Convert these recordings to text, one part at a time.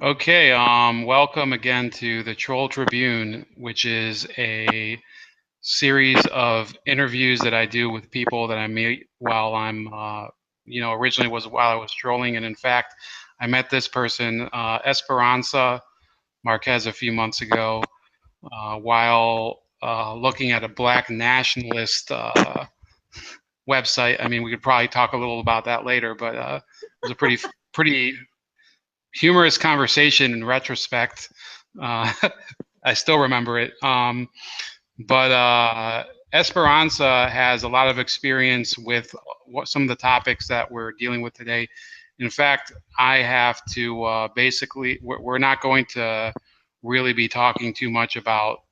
Okay, welcome again to the Troll Tribune, which is a series of interviews that I do with people that I meet while I'm, originally was while I was trolling. And in fact, I met this person, Esperanza Marquez, a few months ago while looking at a black nationalist website. I mean, we could probably talk a little about that later, but it was a pretty humorous conversation in retrospect. Uh, I still remember it. But Esperanza has a lot of experience with some of the topics that we're dealing with today. In fact, I have to basically, we're not going to really be talking too much about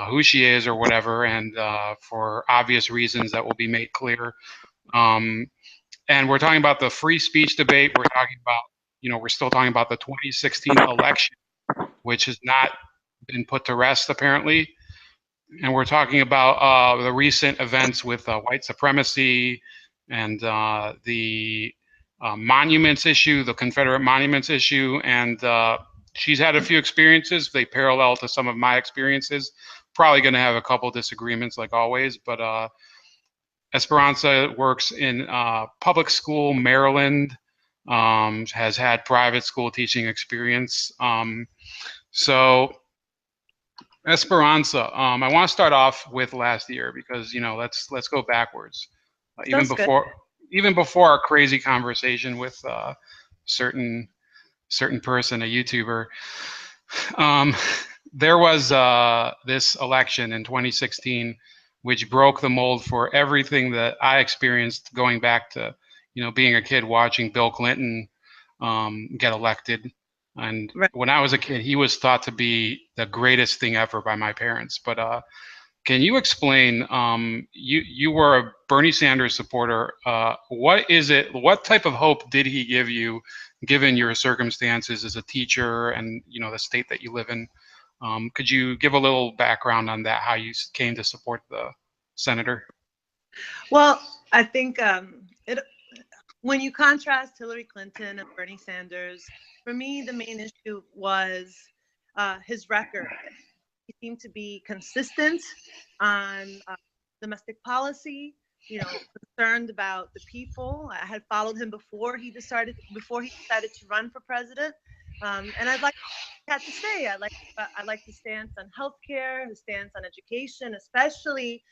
who she is or whatever, and for obvious reasons that will be made clear. Um, and we're talking about the free speech debate. We're talking about, we're still talking about the 2016 election, which has not been put to rest apparently. And we're talking about the recent events with white supremacy and the monuments issue, the Confederate monuments issue. And she's had a few experiences. They parallel to some of my experiences. Probably going to have a couple disagreements like always, but Esperanza works in public school, Maryland, has had private school teaching experience. So Esperanza, I want to start off with last year because let's go backwards. Even Sounds good. before our crazy conversation with certain person, a YouTuber, um, there was this election in 2016, which broke the mold for everything that I experienced going back to being a kid watching Bill Clinton get elected. And Right. when I was a kid, he was thought to be the greatest thing ever by my parents. But can you explain? You were a Bernie Sanders supporter. What is it? What type of hope did he give you, given your circumstances as a teacher and the state that you live in? Could you give a little background on that? How you came to support the senator? Well, I think it when you contrast Hillary Clinton and Bernie Sanders, for me, the main issue was his record. He seemed to be consistent on domestic policy, concerned about the people. I had followed him before he decided to run for president. And had to say, I like his stance on healthcare, his stance on education, especially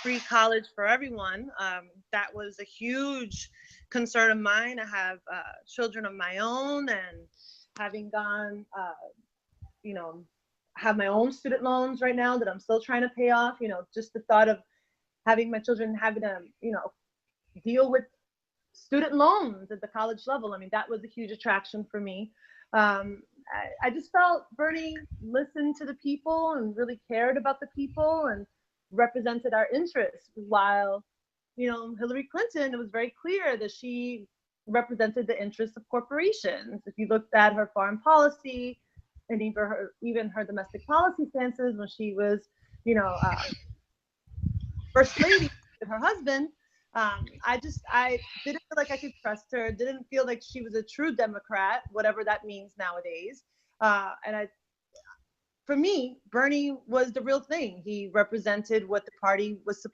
free college for everyone. That was a huge concern of mine. I have children of my own, and having gone, you know, have my own student loans right now that I'm still trying to pay off. Just the thought of having my children having to, deal with student loans at the college level. I mean, that was a huge attraction for me. I just felt Bernie listened to the people and really cared about the people and represented our interests, while Hillary Clinton, it was very clear that she represented the interests of corporations. If you looked at her foreign policy and even her domestic policy stances when she was you know first lady with her husband, I didn't feel like I could trust her, didn't feel like she was a true Democrat, whatever that means nowadays. And for me, Bernie was the real thing. He represented what the party was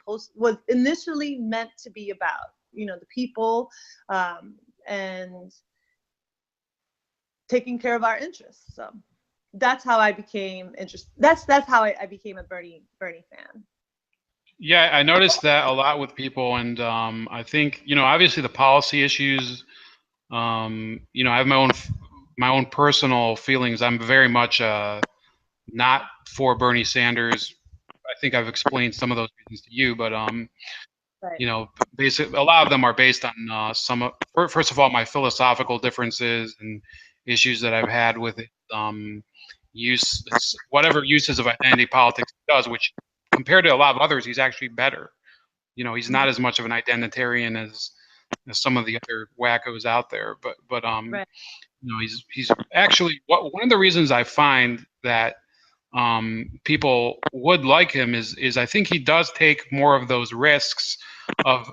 initially meant to be about. The people, and taking care of our interests. So that's how I became interested. That's how I became a Bernie fan. Yeah, I noticed that a lot with people, and I think obviously the policy issues. I have my own personal feelings. I'm very much not for Bernie Sanders. I think I've explained some of those reasons to you, but Right. basically a lot of them are based on first of all, my philosophical differences and issues that I've had with it. Use whatever uses of identity politics he does, which compared to a lot of others, he's actually better. He's not as much of an identitarian as some of the other wackos out there, but Right. he's actually one of the reasons I find that people would like him is I think he does take more of those risks of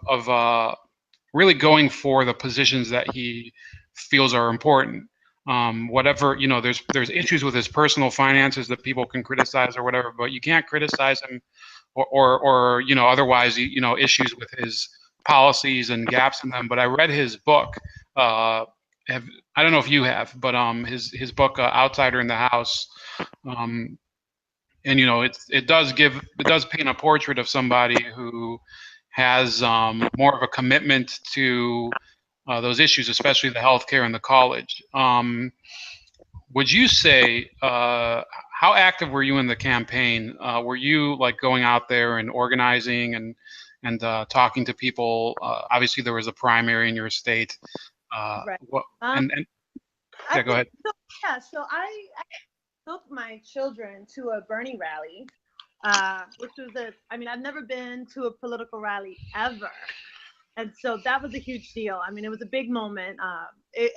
really going for the positions that he feels are important. whatever, there's issues with his personal finances that people can criticize or whatever, but you can't criticize him or otherwise, issues with his policies and gaps in them. But I read his book. Uh, have I don't know if you have, but his book, Outsider in the House. And it does paint a portrait of somebody who has more of a commitment to those issues, especially the healthcare and the college. Would you say how active were you in the campaign? Were you like going out there and organizing and talking to people? Obviously, there was a primary in your state. Right. What, and I yeah, go think ahead. so. Yeah. So I took my children to a Bernie rally, which was I mean, I've never been to a political rally ever. And so that was a huge deal. I mean, it was a big moment.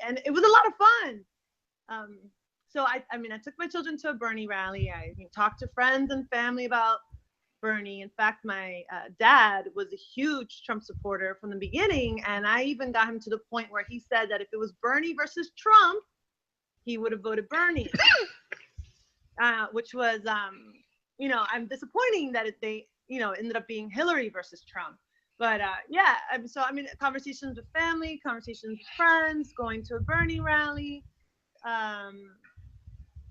And it was a lot of fun. Um, so I mean, I took my children to a Bernie rally. I talked to friends and family about Bernie. In fact, my dad was a huge Trump supporter from the beginning. And I even got him to the point where he said that if it was Bernie versus Trump, he would have voted Bernie, which was, I'm disappointing that they, ended up being Hillary versus Trump. But yeah, so I mean, conversations with family, conversations with friends, going to a Bernie rally. Um,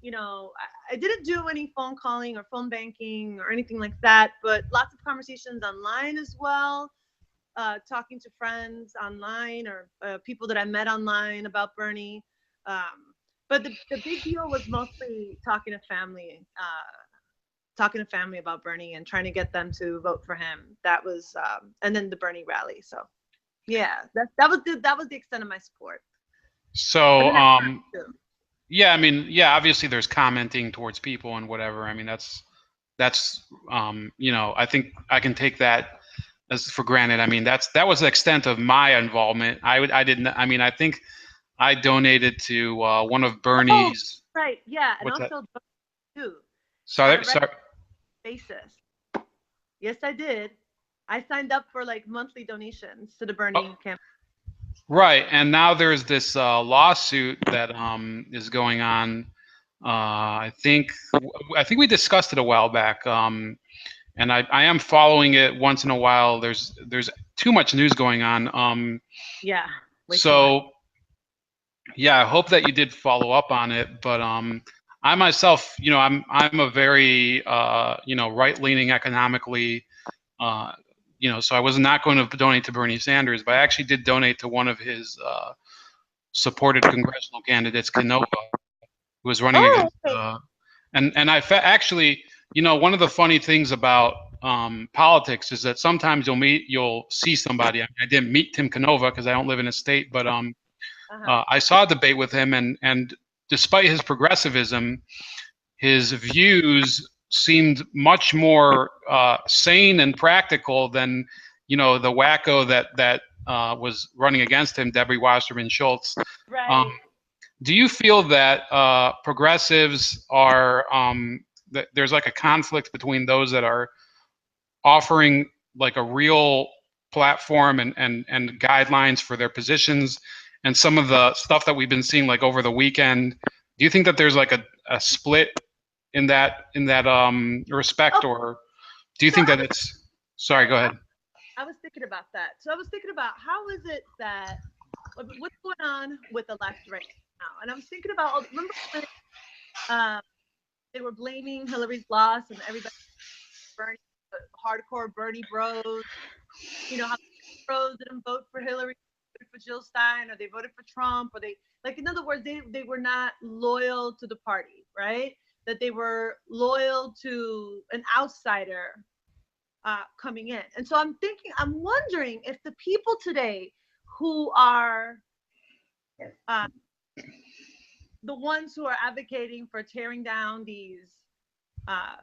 I didn't do any phone calling or phone banking or anything like that, but lots of conversations online as well, talking to friends online or people that I met online about Bernie. But the big deal was mostly talking to family about Bernie and trying to get them to vote for him. That was, and then the Bernie rally. So yeah, that was the extent of my support. So yeah, I mean, yeah, obviously there's commenting towards people and whatever. I mean, that's I think I can take that as for granted. I mean, that was the extent of my involvement. I didn't. I mean, I think I donated to one of Bernie's. Oh, right. Yeah, and What's that? also too. On Sorry, a sorry. regular basis. Yes, I did. I signed up for like monthly donations to the Bernie campaign. Right, and now there's this lawsuit that is going on. I think we discussed it a while back, and I am following it once in a while. There's too much news going on. Yeah, way too much. So yeah, I hope that you did follow up on it. But I myself, I'm a very right-leaning economically. Uh, so I was not going to donate to Bernie Sanders, but I actually did donate to one of his supported congressional candidates, Canova, who was running against. Okay. And actually, one of the funny things about politics is that sometimes you'll see somebody. I mean, I didn't meet Tim Canova because I don't live in a state, but I saw a debate with him, and despite his progressivism, his views seemed much more sane and practical than the wacko that was running against him, Debbie Wasserman Schultz. Right. Do you feel that progressives are that there's like a conflict between those that are offering like a real platform and guidelines for their positions and some of the stuff that we've been seeing like over the weekend? Do you think that there's like a split in that respect, or do you think that it's? Sorry, go ahead. I was thinking about that. So I was thinking about how is it that what's going on with the left right now, and I was thinking about remember when they were blaming Hillary's loss and everybody Bernie, hardcore Bernie bros, how bros didn't vote for Hillary, voted for Jill Stein, or they voted for Trump, or they like in other words they were not loyal to the party, right? That they were loyal to an outsider coming in. And so I'm wondering if the people today who are the ones who are advocating for tearing down these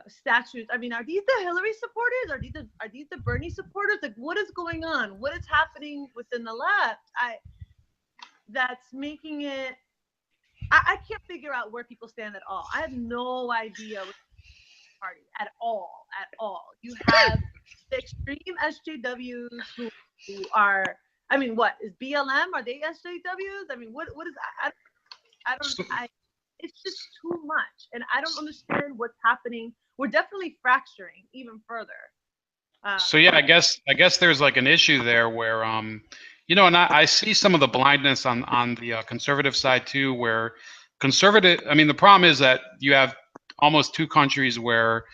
statues, I mean, are these the Hillary supporters? Are these the Bernie supporters? Like, what is going on? What is happening within the left? That's making it. I can't figure out where people stand at all. I have no idea what party at all. At all. You have the extreme SJWs who are. I mean, what is BLM? Are they SJWs? I mean, what is? It's just too much, and I don't understand what's happening. We're definitely fracturing even further. So yeah, I guess there's like an issue there where and I see some of the blindness on the conservative side too, where I mean, the problem is that you have almost two countries where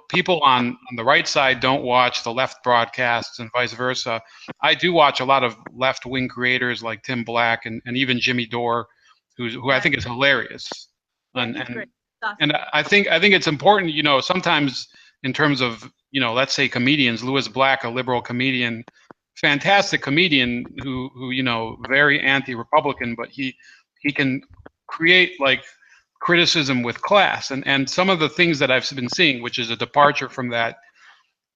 people on the right side don't watch the left broadcasts and vice versa. I do watch a lot of left-wing creators like Tim Black and even Jimmy Dore, who I think is hilarious. Yeah, and he's and great. Awesome. and I think it's important, sometimes in terms of, let's say comedians, Louis Black, a liberal comedian, fantastic comedian who very anti-Republican, but he can create like criticism with class, and some of the things that I've been seeing, which is a departure from that,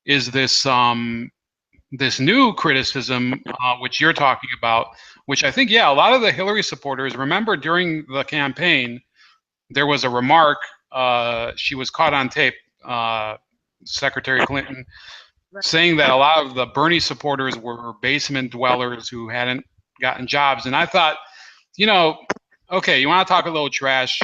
is this new criticism, which you're talking about, which I think, yeah, a lot of the Hillary supporters remember during the campaign. There was a remark. She was caught on tape, Secretary Clinton, Right. saying that a lot of the Bernie supporters were basement dwellers who hadn't gotten jobs. And I thought, okay, you want to talk a little trash,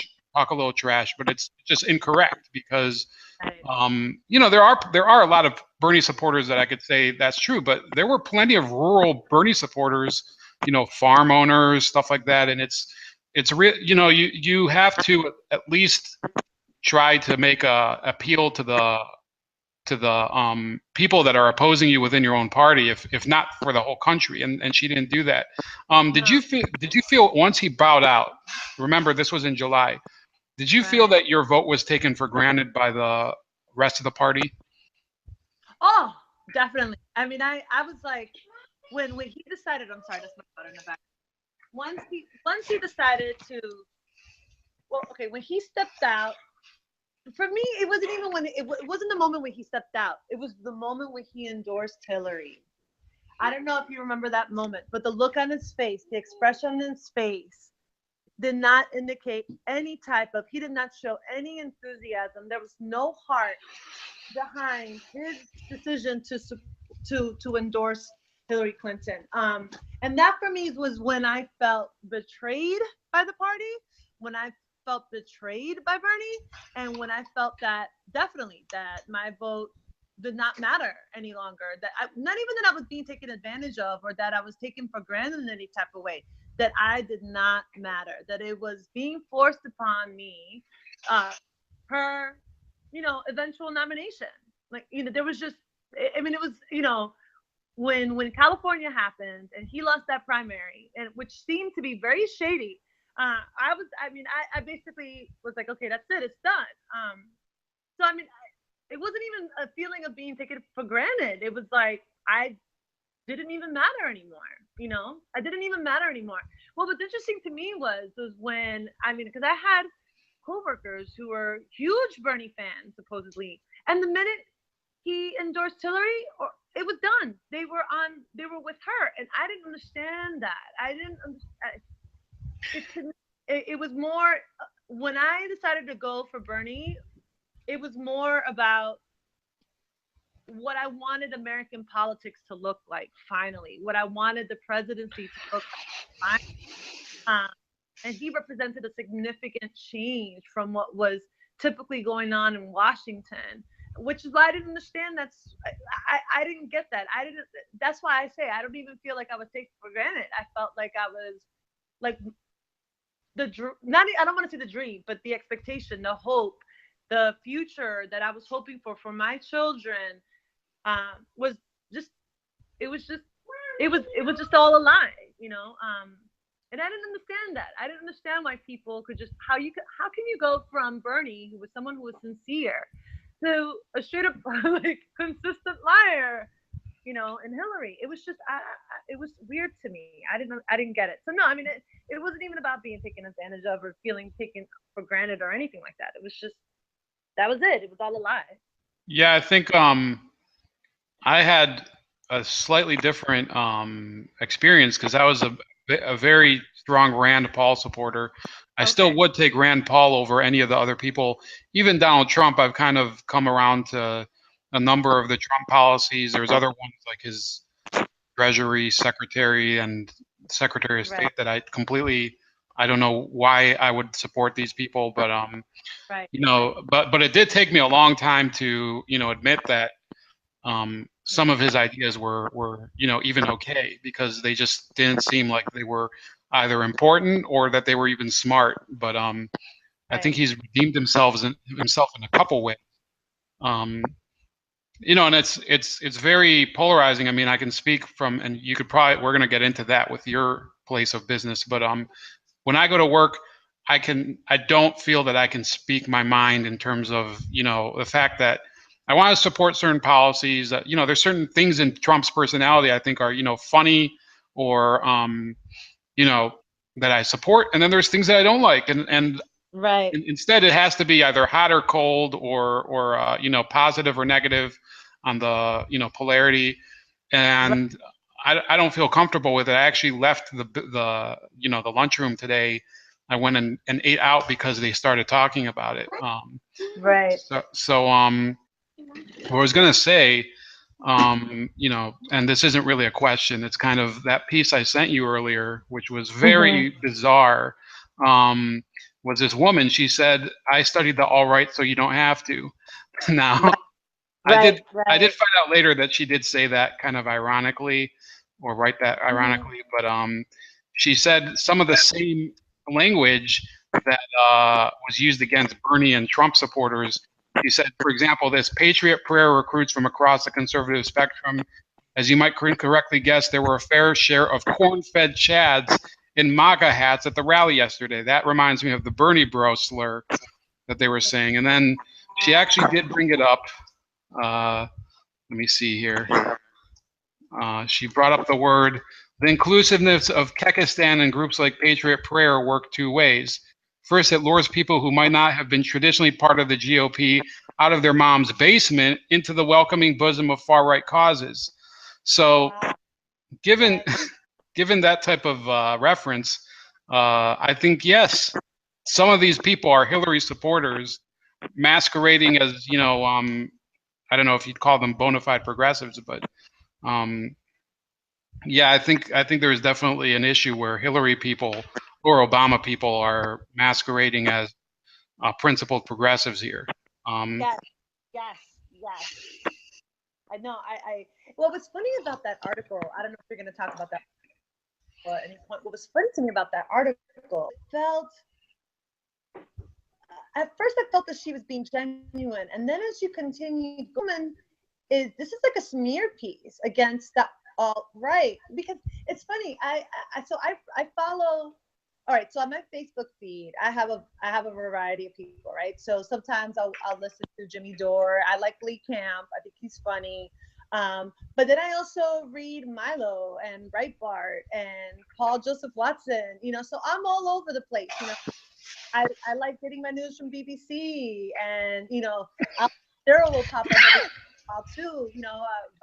but it's just incorrect because, there are a lot of Bernie supporters that I could say that's true, but there were plenty of rural Bernie supporters, farm owners, stuff like that, and it's real. You have to at least try to make a appeal to the people that are opposing you within your own party, if not for the whole country. And she didn't do that. Did you feel once he bowed out? Remember, this was in July. Did you feel that your vote was taken for granted by the rest of the party? Oh, definitely. I mean, I was like, when he decided. I'm sorry, that's my daughter in the back. Once he decided to, well, okay, when he stepped out, for me, it wasn't even when it wasn't the moment when he stepped out. It was the moment when he endorsed Hillary. I don't know if you remember that moment, but the look on his face, the expression on his face, did not indicate any type of. He did not show any enthusiasm. There was no heart behind his decision to endorse Hillary Clinton. And that for me was when I felt betrayed by the party, when I felt betrayed by Bernie, and when I felt that definitely that my vote did not matter any longer. That not even that I was being taken advantage of or that I was taken for granted in any type of way. That I did not matter. That it was being forced upon me, per, eventual nomination. Like, there was just. I mean, it was, when California happened and he lost that primary, and which seemed to be very shady. I basically was like, okay, that's it, it's done. So I mean, it wasn't even a feeling of being taken for granted. It was like I didn't even matter anymore. I didn't even matter anymore. What was interesting to me was when, because I had coworkers who were huge Bernie fans supposedly, and the minute he endorsed Hillary, or it was done. They were with her, and I didn't understand that. I didn't understand. It was more when I decided to go for Bernie. It was more about what I wanted American politics to look like. Finally, what I wanted the presidency to look like. And he represented a significant change from what was typically going on in Washington, which is why I didn't understand. I didn't get that. That's why I say I don't even feel like I was taken for granted. I felt like I was like I don't want to say the dream, but the expectation, the hope, the future that I was hoping for my children, was just, it was just all a lie, and I didn't understand that. I didn't understand why people could just, how can you go from Bernie, who was someone who was sincere, to a straight up like consistent liar, and Hillary. It was just, it was weird to me. I didn't get it. So no, I mean, it wasn't even about being taken advantage of or feeling taken for granted or anything like that. It was just, that was it. It was all a lie. Yeah, I think I had a slightly different experience because I was a very strong Rand Paul supporter. I still would take Rand Paul over any of the other people. Even Donald Trump, I've kind of come around to a number of the Trump policies. There's other ones like his Treasury Secretary and Secretary of State that I completely I don't know why I would support these people, but Right. but it did take me a long time to admit that some of his ideas were even okay, because they just didn't seem like they were either important or that they were even smart. But I think Right. he's redeemed himself in a couple ways. Um, and it's very polarizing. I mean, I can speak from, and you could probably, we're going to get into that with your place of business, but when I go to work, I don't feel that I can speak my mind in terms of, the fact that I want to support certain policies. That, there's certain things in Trump's personality I think are, funny, or, you know, that I support. And then there's things that I don't like. And Right. instead it has to be either hot or cold, or positive or negative on the, polarity. Right. And I don't feel comfortable with it. I actually left the lunchroom today. I went and ate out because they started talking about it. Right. So what I was gonna say, and this isn't really a question. It's kind of that piece I sent you earlier, which was Hmm. very bizarre. Um, was this woman? She said, "I studied the all right, so you don't have to." Now, I Right. did I did Right. find out later that she did say that kind of ironically, or write that Hmm. ironically, but she said some of the same language that was used against Bernie and Trump supporters. She said, for example, this patriot prayer recruits from across the conservative spectrum. As you might correctly guess, there were a fair share of corn-fed chads in MAGA hats at the rally yesterday. That reminds me of the Bernie bro slur that they were saying. And then she actually did bring it up. Let me see here. She brought up the word, the inclusiveness of Kekistan and groups like Patriot Prayer work two ways. First, it lures people who might not have been traditionally part of the GOP out of their mom's basement into the welcoming bosom of far-right causes. So, given Right. given that type of reference, I think yes, some of these people are Hillary supporters masquerading as, I don't know if you'd call them bona fide progressives, but um, yeah, I think there's definitely an issue where Hillary people or Obama people are masquerading as principled progressives here. Um, Yes. Yes. Yes. I know. What was funny about that article, I don't know if you're going to talk about that at any point. What was funny to me about that article, felt, at first I felt that she was being genuine. And then as you continued, woman this is like a smear piece against the alt right, because it's funny. I follow. All right, so on my Facebook feed, I have a variety of people, right? So sometimes I'll listen to Jimmy Dore. I like Lee Camp. I think he's funny. But then I also read Milo and Breitbart and Paul Joseph Watson. So I'm all over the place. I like getting my news from BBC, and Daryl will pop up every while too.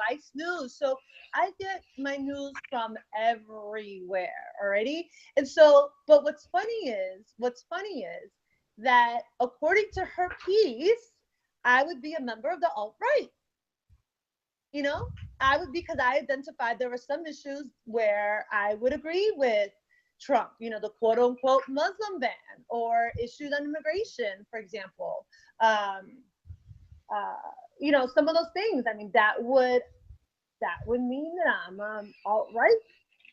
Vice News. So I get my news from everywhere already. And so, but what's funny is that according to her piece, I would be a member of the alt right. You know, I would, because I identified there were some issues where I would agree with Trump, the quote unquote Muslim ban, or issues on immigration, for example. Um, some of those things. I mean, that would mean that I'm alt right.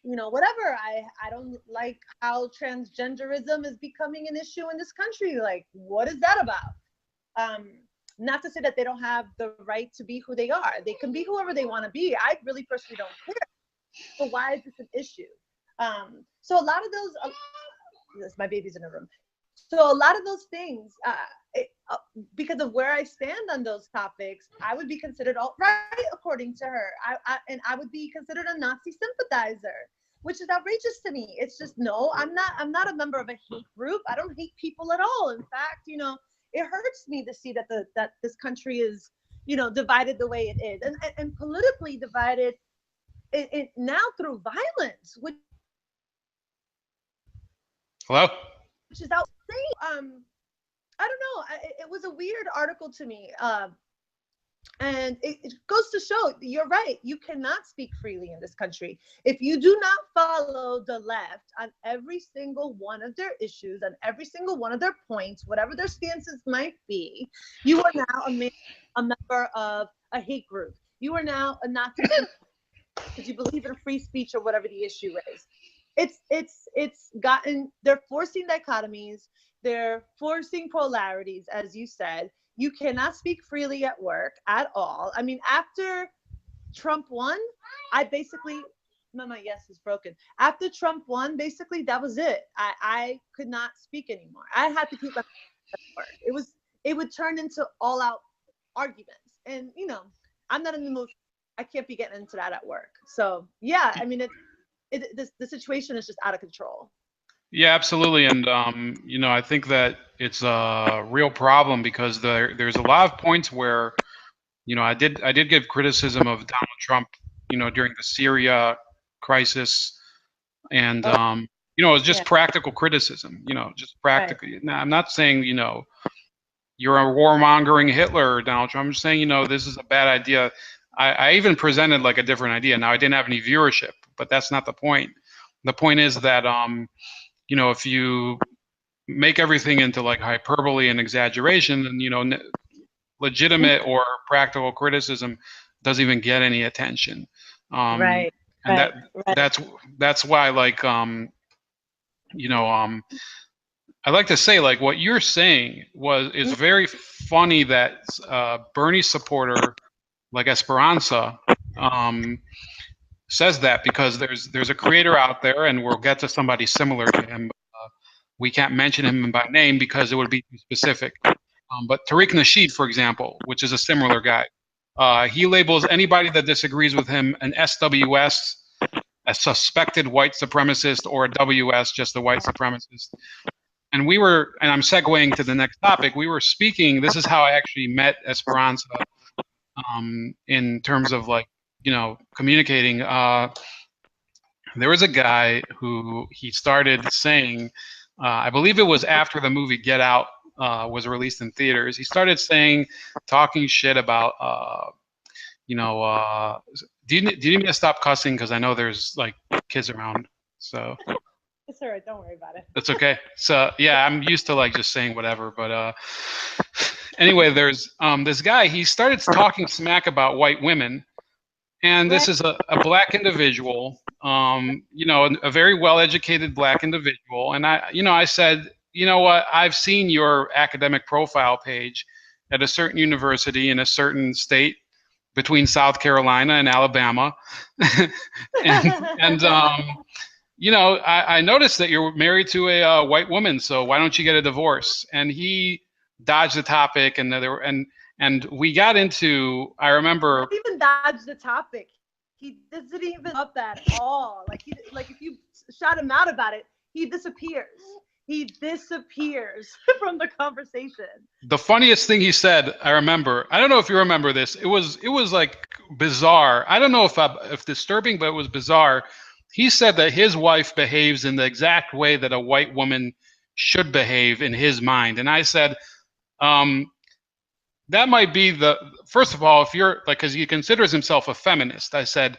Whatever. I don't like how transgenderism is becoming an issue in this country. Like, what is that about? Um, Not to say that they don't have the right to be who they are. They can be whoever they want to be. I really personally don't care. But why is this an issue? So a lot of those, yes, my baby's in a room. So a lot of those things, because of where I stand on those topics, I would be considered alt right according to her. And I would be considered a Nazi sympathizer, which is outrageous to me. It's just, no, I'm not. I'm not a member of a hate group. I don't hate people at all. In fact, it hurts me to see that this country is, divided the way it is, and politically divided it now through violence, which is Hello? outsane. I don't know. It was a weird article to me. And it goes to show, you're right. You cannot speak freely in this country. If you do not follow the left on every single one of their issues, on every single one of their points, whatever their stances might be, you are now a member of a hate group. You are now a Nazi because you believe in free speech or whatever the issue is. It's gotten, they're forcing dichotomies, they're forcing polarities, as you said. You cannot speak freely at work at all. I mean, after Trump won, I basically, my yes is broken. After Trump won, basically that was it. I could not speak anymore. I had to keep my at work. It would turn into all out arguments, and I'm not in the mood. I can't be getting into that at work. So yeah, I mean, the situation is just out of control. Yeah, absolutely. And I think that it's a real problem because there's a lot of points where, I did give criticism of Donald Trump, during the Syria crisis, and it was just Yeah. practical criticism, just Right. practically. Now, I'm not saying, you're a warmongering Hitler, Donald Trump. I'm just saying, this is a bad idea. I even presented like a different idea. Now, I didn't have any viewership, but that's not the point. The point is that if you make everything into like hyperbole and exaggeration, then legitimate or practical criticism doesn't even get any attention. Right. And Right. Right. that's why, like, I like to say, like, what you're saying is very funny that Bernie supporter like Esperanza says that, because there's a creator out there, and we'll get to somebody similar to him. We can't mention him by name because it would be too specific. But Tariq Nasheed, for example, which is a similar guy, he labels anybody that disagrees with him an SWS, a suspected white supremacist, or a WS, just a white supremacist. And I'm segueing to the next topic. We were speaking. This is how I actually met Esperanza, in terms of, like, communicating. There was a guy who he started saying, I believe it was after the movie Get Out was released in theaters. He started talking shit about, do you need me to stop cussing? Because I know there's like kids around. So It's all right. Don't worry about it. that's okay. So yeah, I'm used to like just saying whatever. But anyway, there's this guy. He started talking smack about white women. And this is a black individual, a very well-educated black individual. And I said, you know what? I've seen your academic profile page at a certain university in a certain state between South Carolina and Alabama, and I noticed that you're married to a white woman. So why don't you get a divorce? And he dodged the topic, and we got into. I remember. Not even dodge the topic. He doesn't even up that at all. Like if you shout him out about it, he disappears. He disappears from the conversation. The funniest thing he said, I remember. I don't know if you remember this. It was like bizarre. I don't know if disturbing, but it was bizarre. He said that his wife behaves in the exact way that a white woman should behave in his mind, and I said, that might be first of all, if you're like, because he considers himself a feminist. I said,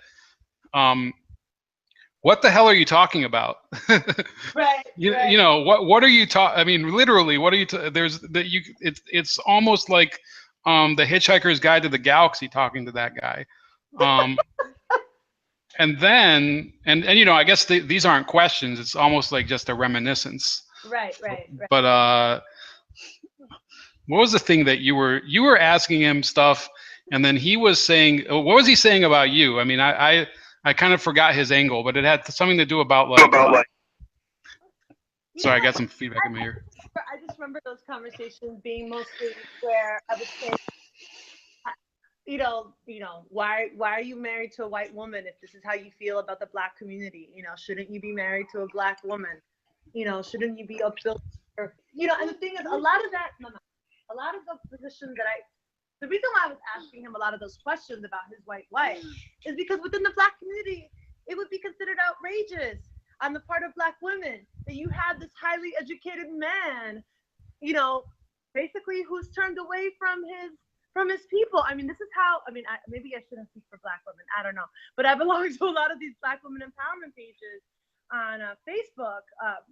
what the hell are you talking about? Right. What are you talking? I mean, literally, what are you? There's that you. It's almost like the Hitchhiker's Guide to the Galaxy talking to that guy. And then I guess these aren't questions. It's almost like just a reminiscence. Right. But what was the thing that you were asking him stuff, and then he was saying, what was he saying about you? I mean, I kind of forgot his angle, but it had something to do about like. Sorry, I got some feedback in my ear. I just remember those conversations being mostly where I would say, why are you married to a white woman if this is how you feel about the black community? Shouldn't you be married to a black woman? Shouldn't you be upbuilt? And the thing is, a lot of the positions the reason why I was asking him a lot of those questions about his white wife is because within the black community, it would be considered outrageous on the part of black women that you have this highly educated man, basically who's turned away from his from his people. I mean, this is how. I mean, maybe I shouldn't speak for Black women. I don't know, but I belong to a lot of these Black women empowerment pages on Facebook,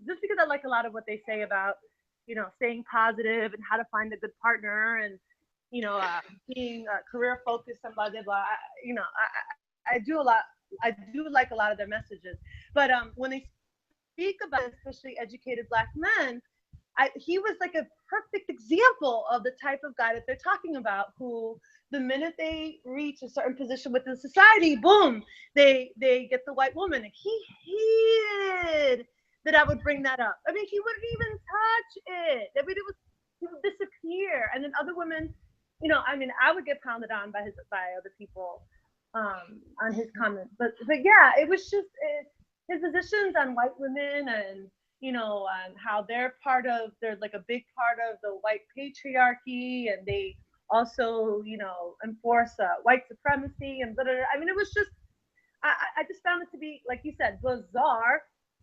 just because I like a lot of what they say about, staying positive and how to find a good partner, and being career focused and blah blah blah. I do a lot. I do like a lot of their messages, but when they speak about especially educated Black men, he was like a perfect example of the type of guy that they're talking about, who the minute they reach a certain position within society, boom, they get the white woman. And he hated that I would bring that up. I mean, he wouldn't even touch it. I mean, he would disappear. And then other women, I mean, I would get pounded on by other people on his comments. But yeah, it was just his positions on white women, and and how they're like a big part of the white patriarchy, and they also, enforce white supremacy and blah, blah, blah. I mean, it was just, I just found it to be, like you said, bizarre,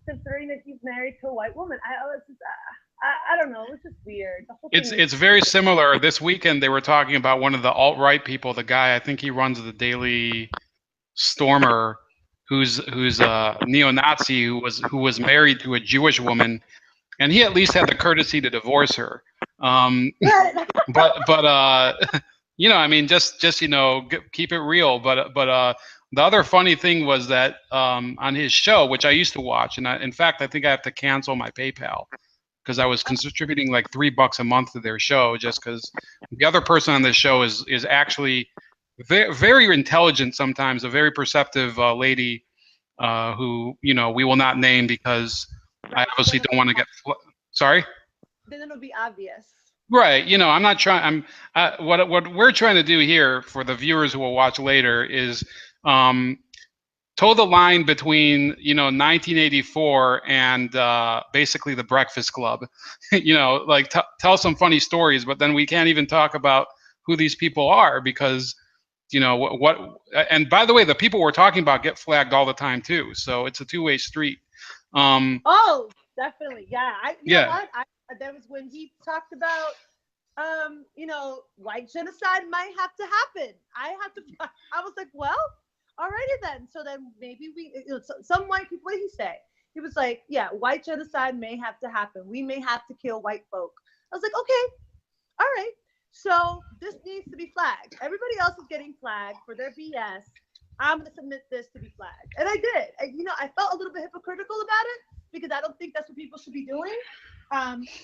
considering that he's married to a white woman. I don't know, it was just weird. The whole thing It's very similar. This weekend they were talking about one of the alt-right people, the guy, I think he runs the Daily Stormer, who's a neo-Nazi who was married to a Jewish woman, and he at least had the courtesy to divorce her. But I mean, just keep it real. But the other funny thing was that on his show, which I used to watch, and in fact I think I have to cancel my PayPal because I was contributing like $3 a month to their show, just because the other person on this show is actually very, very intelligent, sometimes a very perceptive lady who we will not name because I obviously don't want to get sorry. Then it'll be obvious. Right. I'm not trying. What we're trying to do here for the viewers who will watch later is toe the line between 1984 and basically the Breakfast Club. Like tell some funny stories, but then we can't even talk about who these people are because what. And by the way, the people we're talking about get flagged all the time too, so it's a two-way street. Oh, definitely, yeah. You yeah. know what? That was when he talked about white genocide might have to happen. I was like, well, alrighty then. So then maybe some white people, what did he say? He was like, yeah, white genocide may have to happen. We may have to kill white folk. I was like, okay, all right. So this needs to be flagged. Everybody else is getting flagged for their BS. I'm going to submit this to be flagged. And I did. I felt a little bit hypocritical about it because I don't think that's what people should be doing.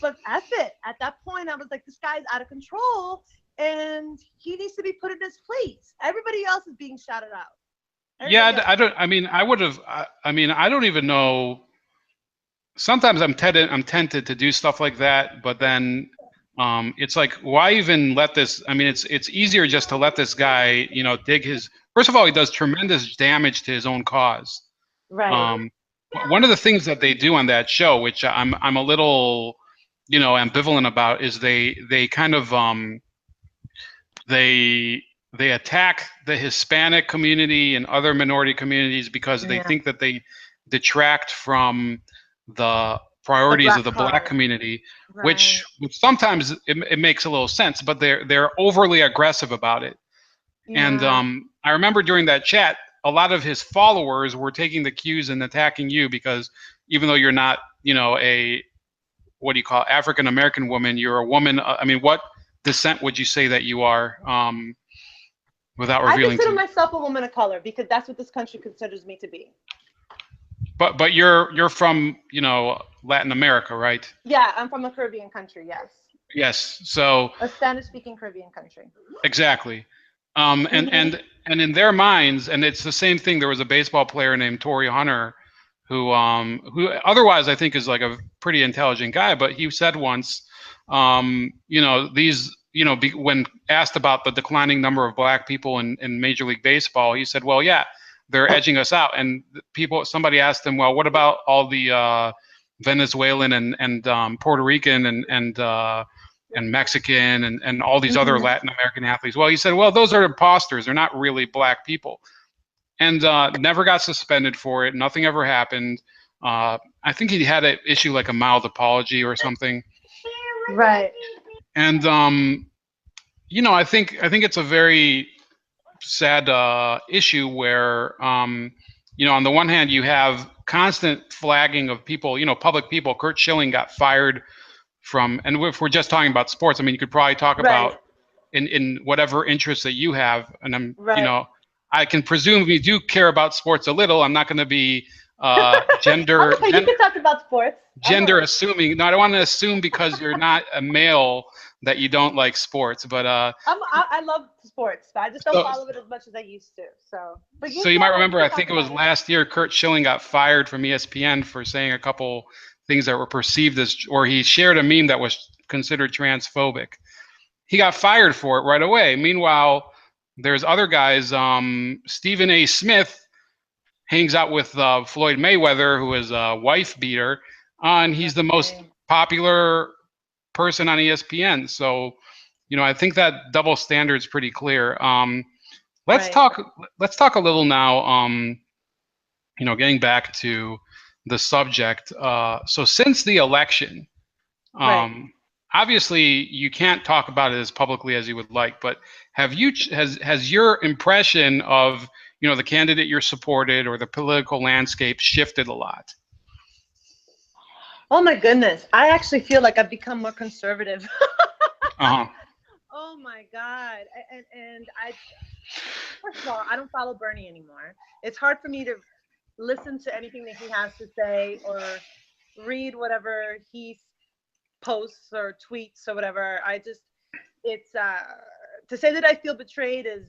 But F it. At that point, I was like, this guy's out of control and he needs to be put in his place. Everybody else is being shouted out. I don't even know. Sometimes I'm tempted to do stuff like that, but then it's like, why even let this? I mean, it's easier just to let this guy, dig his. First of all, he does tremendous damage to his own cause. Right. One of the things that they do on that show, which I'm a little, ambivalent about, is they kind of they attack the Hispanic community and other minority communities because they think that they detract from the priorities of the Black community, right. which sometimes it makes a little sense, but they're overly aggressive about it. Yeah. And I remember during that chat, a lot of his followers were taking the cues and attacking you because even though you're not, a what do you call African American woman, you're a woman. I mean, what descent would you say that you are? Without revealing. I consider myself a woman of color because that's what this country considers me to be. But you're from Latin America, right? Yeah, I'm from a Caribbean country. Yes. Yes. So. A Spanish-speaking Caribbean country. Exactly. And in their minds, and it's the same thing. There was a baseball player named Torrey Hunter, who otherwise I think is like a pretty intelligent guy, but he said once, these. When asked about the declining number of Black people in Major League Baseball, he said, well, yeah, they're edging us out. And somebody asked him, well, what about all the Venezuelan and Puerto Rican and Mexican and all these other Latin American athletes? Well, he said, well, those are imposters. They're not really Black people. And never got suspended for it. Nothing ever happened. I think he had to issue like a mild apology or something. Right. And I think it's a very sad issue where, on the one hand, you have constant flagging of people, public people. Curt Schilling got fired from, and if we're just talking about sports, I mean, you could probably talk Right. about in whatever interest that you have, and Right. I can presume you do care about sports a little. I'm not going to be gender Okay, you can talk about sports. gender assuming. No, I don't want to assume because you're not a male that you don't like sports, but I love sports, but I just don't so follow it as much as I used to. So, but so you might remember, I can think talk it was about last year, Curt Schilling got fired from ESPN for saying a couple things that were perceived as, or he shared a meme that was considered transphobic. He got fired for it right away. Meanwhile, there's other guys. Stephen A. Smith hangs out with Floyd Mayweather, who is a wife beater, and he's the most popular person on ESPN. So, I think that double standard is pretty clear. Let's Right. talk. Let's talk a little now. Getting back to the subject. So since the election, Right. obviously you can't talk about it as publicly as you would like, but has your impression of the candidate you're supported or the political landscape shifted a lot? Oh my goodness, I actually feel like I've become more conservative. Uh-huh. Oh my God. And I, first of all, I don't follow Bernie anymore. It's hard for me to listen to anything that he has to say or read whatever he posts or tweets or whatever. It's to say that I feel betrayed is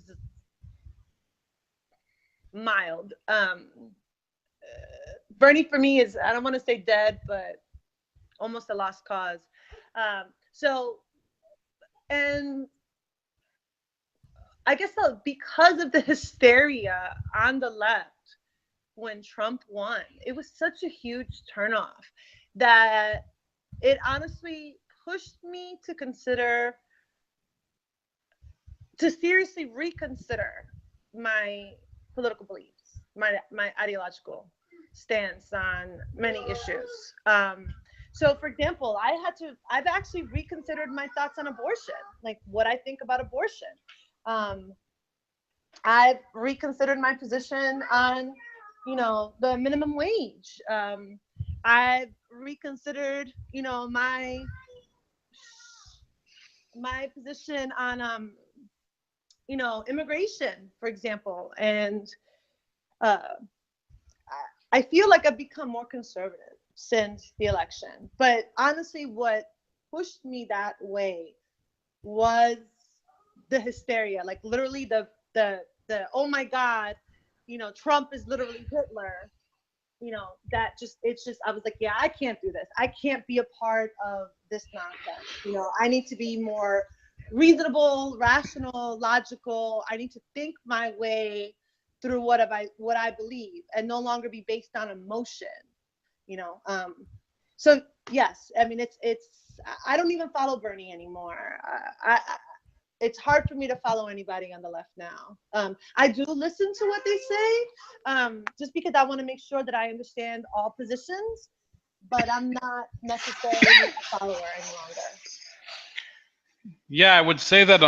mild. Bernie for me is, I don't want to say dead, but almost a lost cause. And I guess because of the hysteria on the left when Trump won, it was such a huge turnoff that it honestly pushed me to seriously reconsider my political beliefs, my ideological stance on many issues. So, for example, I've actually reconsidered my thoughts on abortion, like what I think about abortion. I've reconsidered my position on, the minimum wage. I've reconsidered, my position on, immigration, for example. And I feel like I've become more conservative since the election. But honestly, what pushed me that way was the hysteria, like literally the oh my God, Trump is literally Hitler. I was like, yeah, I can't do this. I can't be a part of this nonsense. I need to be more reasonable, rational, logical. I need to think my way through what I believe and no longer be based on emotion. So yes, I mean, I don't even follow Bernie anymore. It's hard for me to follow anybody on the left now. I do listen to what they say, just because I want to make sure that I understand all positions, but I'm not necessarily a follower any longer. Yeah, I would say that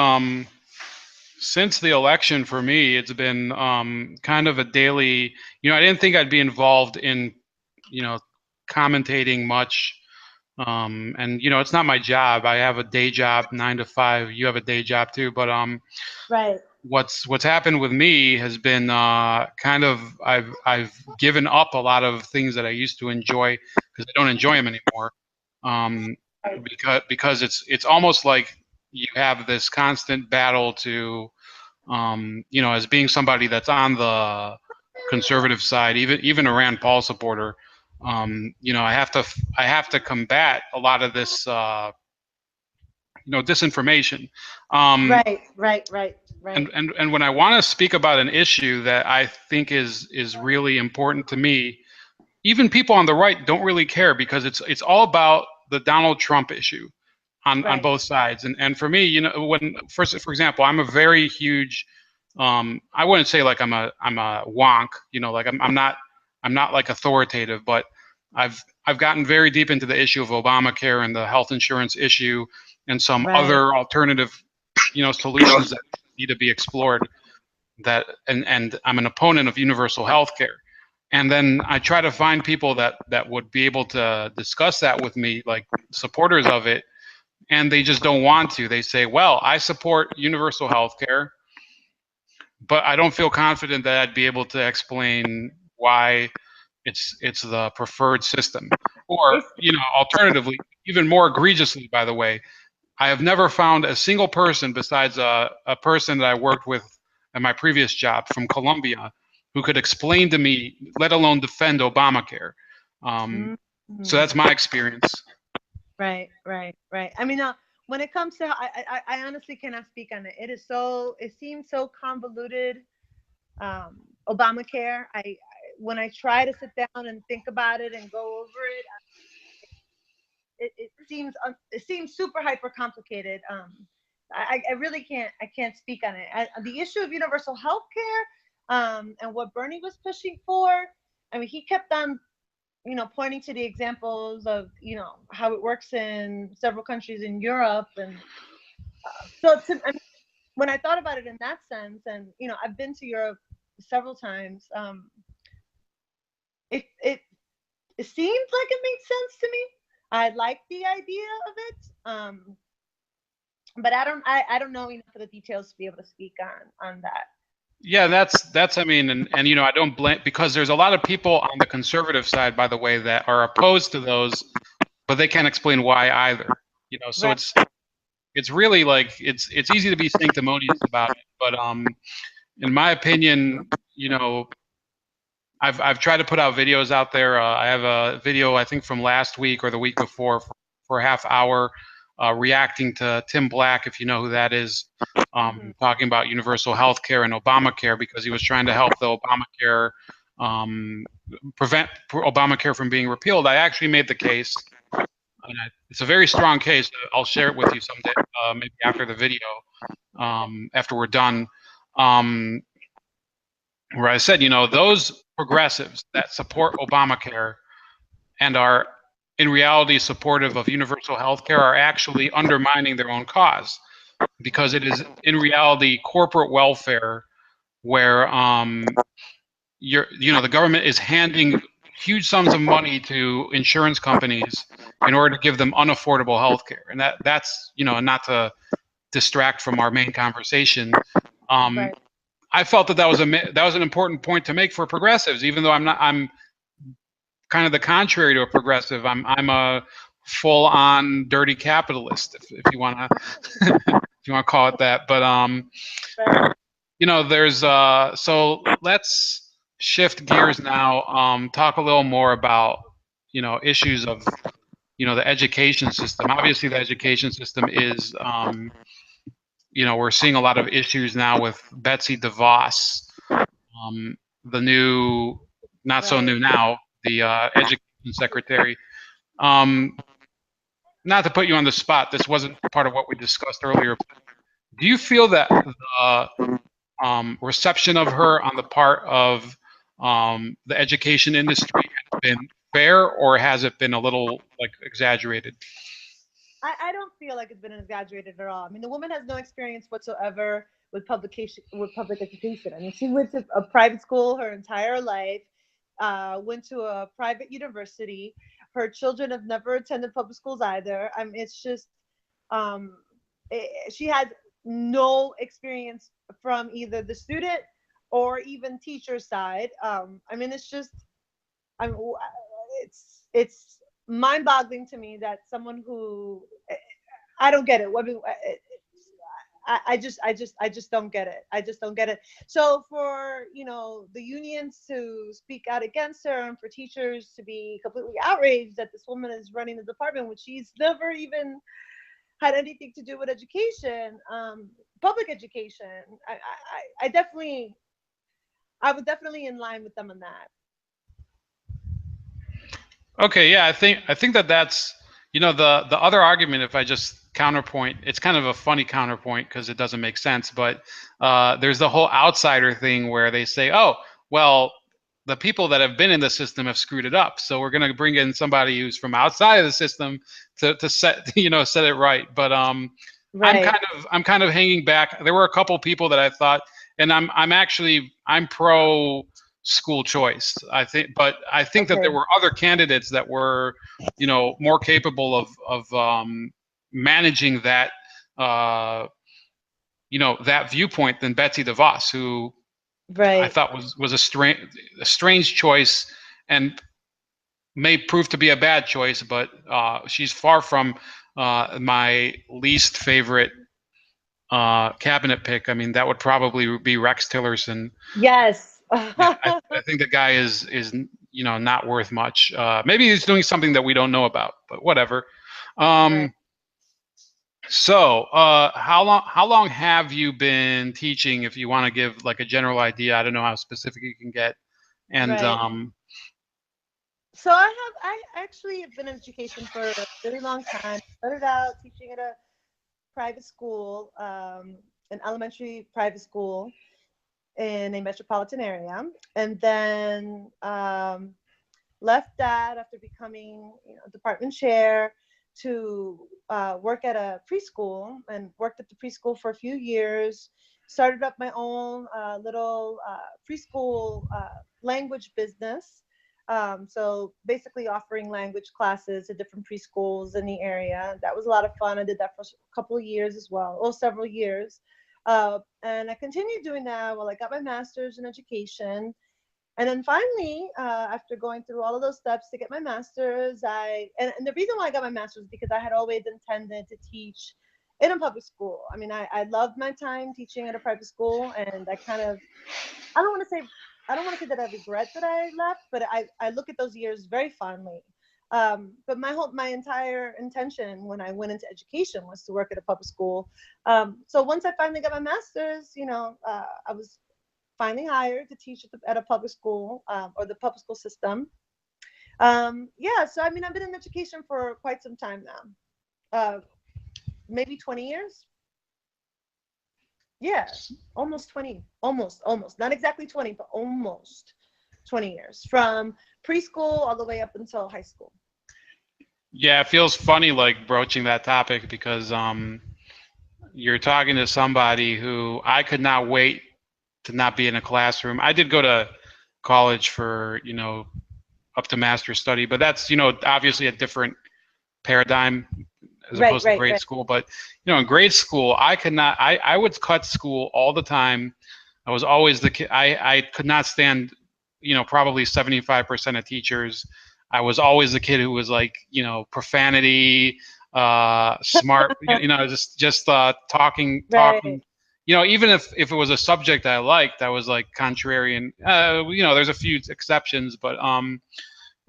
since the election for me, it's been kind of a daily. I didn't think I'd be involved in commentating much. And it's not my job. I have a day job, 9 to 5. You have a day job too, but right. What's happened with me has been kind of I've given up a lot of things that I used to enjoy because I don't enjoy them anymore. Because it's almost like you have this constant battle to as being somebody that's on the conservative side, even a Rand Paul supporter. I have to combat a lot of this, disinformation. Right. And when I want to speak about an issue that I think is really important to me, even people on the right don't really care because it's all about the Donald Trump issue on both sides. And for me, when for example, I'm a very huge, I wouldn't say like I'm a wonk, like I'm not like authoritative, but I've gotten very deep into the issue of Obamacare and the health insurance issue and some other alternative solutions that need to be explored. And I'm an opponent of universal health care. And then I try to find people that would be able to discuss that with me, like supporters of it, and they just don't want to. They say, well, I support universal health care, but I don't feel confident that I'd be able to explain why it's the preferred system. Or, It's alternatively, even more egregiously, by the way, I have never found a single person besides a person that I worked with at my previous job from Colombia who could explain to me, let alone defend Obamacare. So mm, that's my experience. right, right, right. I mean, when it comes to, I honestly cannot speak on it. It seems so convoluted. Obamacare. When I try to sit down and think about it and go over it, it seems super hyper complicated. I really can't speak on it. The issue of universal health care, and what Bernie was pushing for. I mean, he kept on, pointing to the examples of, how it works in several countries in Europe, and I mean, when I thought about it in that sense, and I've been to Europe several times. It it seemed like it made sense to me. I like the idea of it. But I don't know enough of the details to be able to speak on that. Yeah, that's I mean, and I don't blame, because there's a lot of people on the conservative side, by the way, that are opposed to those, but they can't explain why either. So Right. it's really like it's easy to be sanctimonious about it, but in my opinion, I've tried to put out videos out there. I have a video, I think, from last week or the week before, for a half hour, reacting to Tim Black, if you know who that is, talking about universal health care and Obamacare, because he was trying to help the Obamacare, prevent Obamacare from being repealed. I actually made the case, and it's a very strong case. I'll share it with you someday, maybe after the video, after we're done. Where I said, those progressives that support Obamacare and are in reality supportive of universal health care are actually undermining their own cause, because it is in reality corporate welfare where the government is handing huge sums of money to insurance companies in order to give them unaffordable health care. And that's not to distract from our main conversation. Right. I felt that was an important point to make for progressives, even though I'm kind of the contrary to a progressive. I'm a full-on dirty capitalist, if you want to if you want to call it that. But Right. there's so let's shift gears now. Talk a little more about issues of the education system. Obviously, the education system is we're seeing a lot of issues now with Betsy DeVos, the new, not so Right. new now, the education secretary. Not to put you on the spot, this wasn't part of what we discussed earlier. Do you feel that the reception of her on the part of the education industry has been fair, or has it been a little exaggerated? I don't feel like it's been exaggerated at all. I mean, the woman has no experience whatsoever with public education. I mean, she went to a private school her entire life, went to a private university. Her children have never attended public schools either. I mean, it's just she has no experience from either the student or even teacher side. I mean, it's just, I mean, it's mind-boggling to me that someone who I don't get it. I just don't get it. I just don't get it. So for the unions to speak out against her, and for teachers to be completely outraged that this woman is running the department, which she's never even had anything to do with education, public education, I would definitely in line with them on that. Okay, yeah, I think that's the other argument. If I just counterpoint, it's kind of a funny counterpoint because it doesn't make sense. But there's the whole outsider thing where they say, oh, well, the people that have been in the system have screwed it up, so we're going to bring in somebody who's from outside of the system to set set it right. But Right. I'm kind of hanging back. There were a couple people that I thought, and I'm pro school choice. I think that there Okay. were other candidates that were, more capable of managing that, uh, that viewpoint than Betsy DeVos, who I Right. thought was a strange choice, and may prove to be a bad choice, but she's far from my least favorite cabinet pick. I mean, that would probably be Rex Tillerson. Yes. I think the guy is not worth much. Maybe he's doing something that we don't know about, but whatever. Right. Um, so, how long have you been teaching? If you want to give like a general idea, I don't know how specific you can get. And Right. So I actually have been in education for a really long time. Started out teaching at a private school, an elementary private school in a metropolitan area, and then left that after becoming department chair to work at a preschool, and worked at the preschool for a few years. Started up my own little preschool language business. So basically offering language classes to different preschools in the area. That was a lot of fun. I did that for a couple of years as well, or several years. And I continued doing that while I got my master's in education. And then finally, after going through all of those steps to get my master's, and the reason why I got my master's is because I had always intended to teach in a public school. I mean, I loved my time teaching at a private school, and I don't want to say I don't want to say that I regret that I left, but I look at those years very fondly. But my entire intention when I went into education was to work at a public school. So once I finally got my master's, I was finally hired to teach at a public school, or the public school system. Yeah, so I mean, I've been in education for quite some time now, maybe 20 years. Yeah, almost 20, almost, not exactly 20, but almost 20 years from preschool all the way up until high school. yeah, it feels funny like broaching that topic because you're talking to somebody who I could not wait to not be in a classroom. I did go to college for, up to master's study, but that's, obviously a different paradigm as Right, opposed to right, grade right. school. But, in grade school, I could not, I would cut school all the time. I was always the kid. I could not stand, probably 75% of teachers. I was always the kid who was like, profanity, smart, just Right, talking. Even if it was a subject I liked, I was like contrarian. There's a few exceptions, but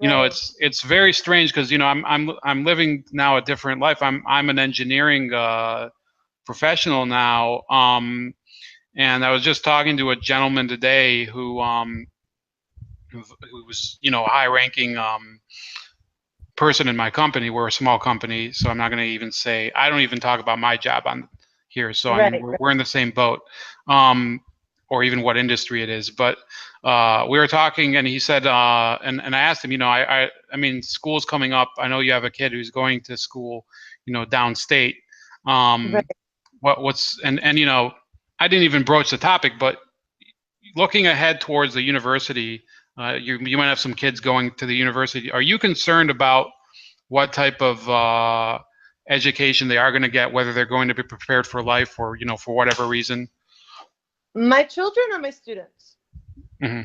right, it's very strange because I'm living now a different life. I'm an engineering professional now, and I was just talking to a gentleman today who was a high ranking person in my company. We're a small company, so I'm not going to even say. I don't even talk about my job on here. So I mean, right, we're in the same boat, um, or even what industry it is. But we were talking, and he said, and I asked him, I mean, school's coming up. I know you have a kid who's going to school, downstate. right. Um, what's and I didn't even broach the topic, but looking ahead towards the university, you might have some kids going to the university. Are you concerned about what type of education they are going to get, whether they're going to be prepared for life or for whatever reason? My children or my students? Hmm.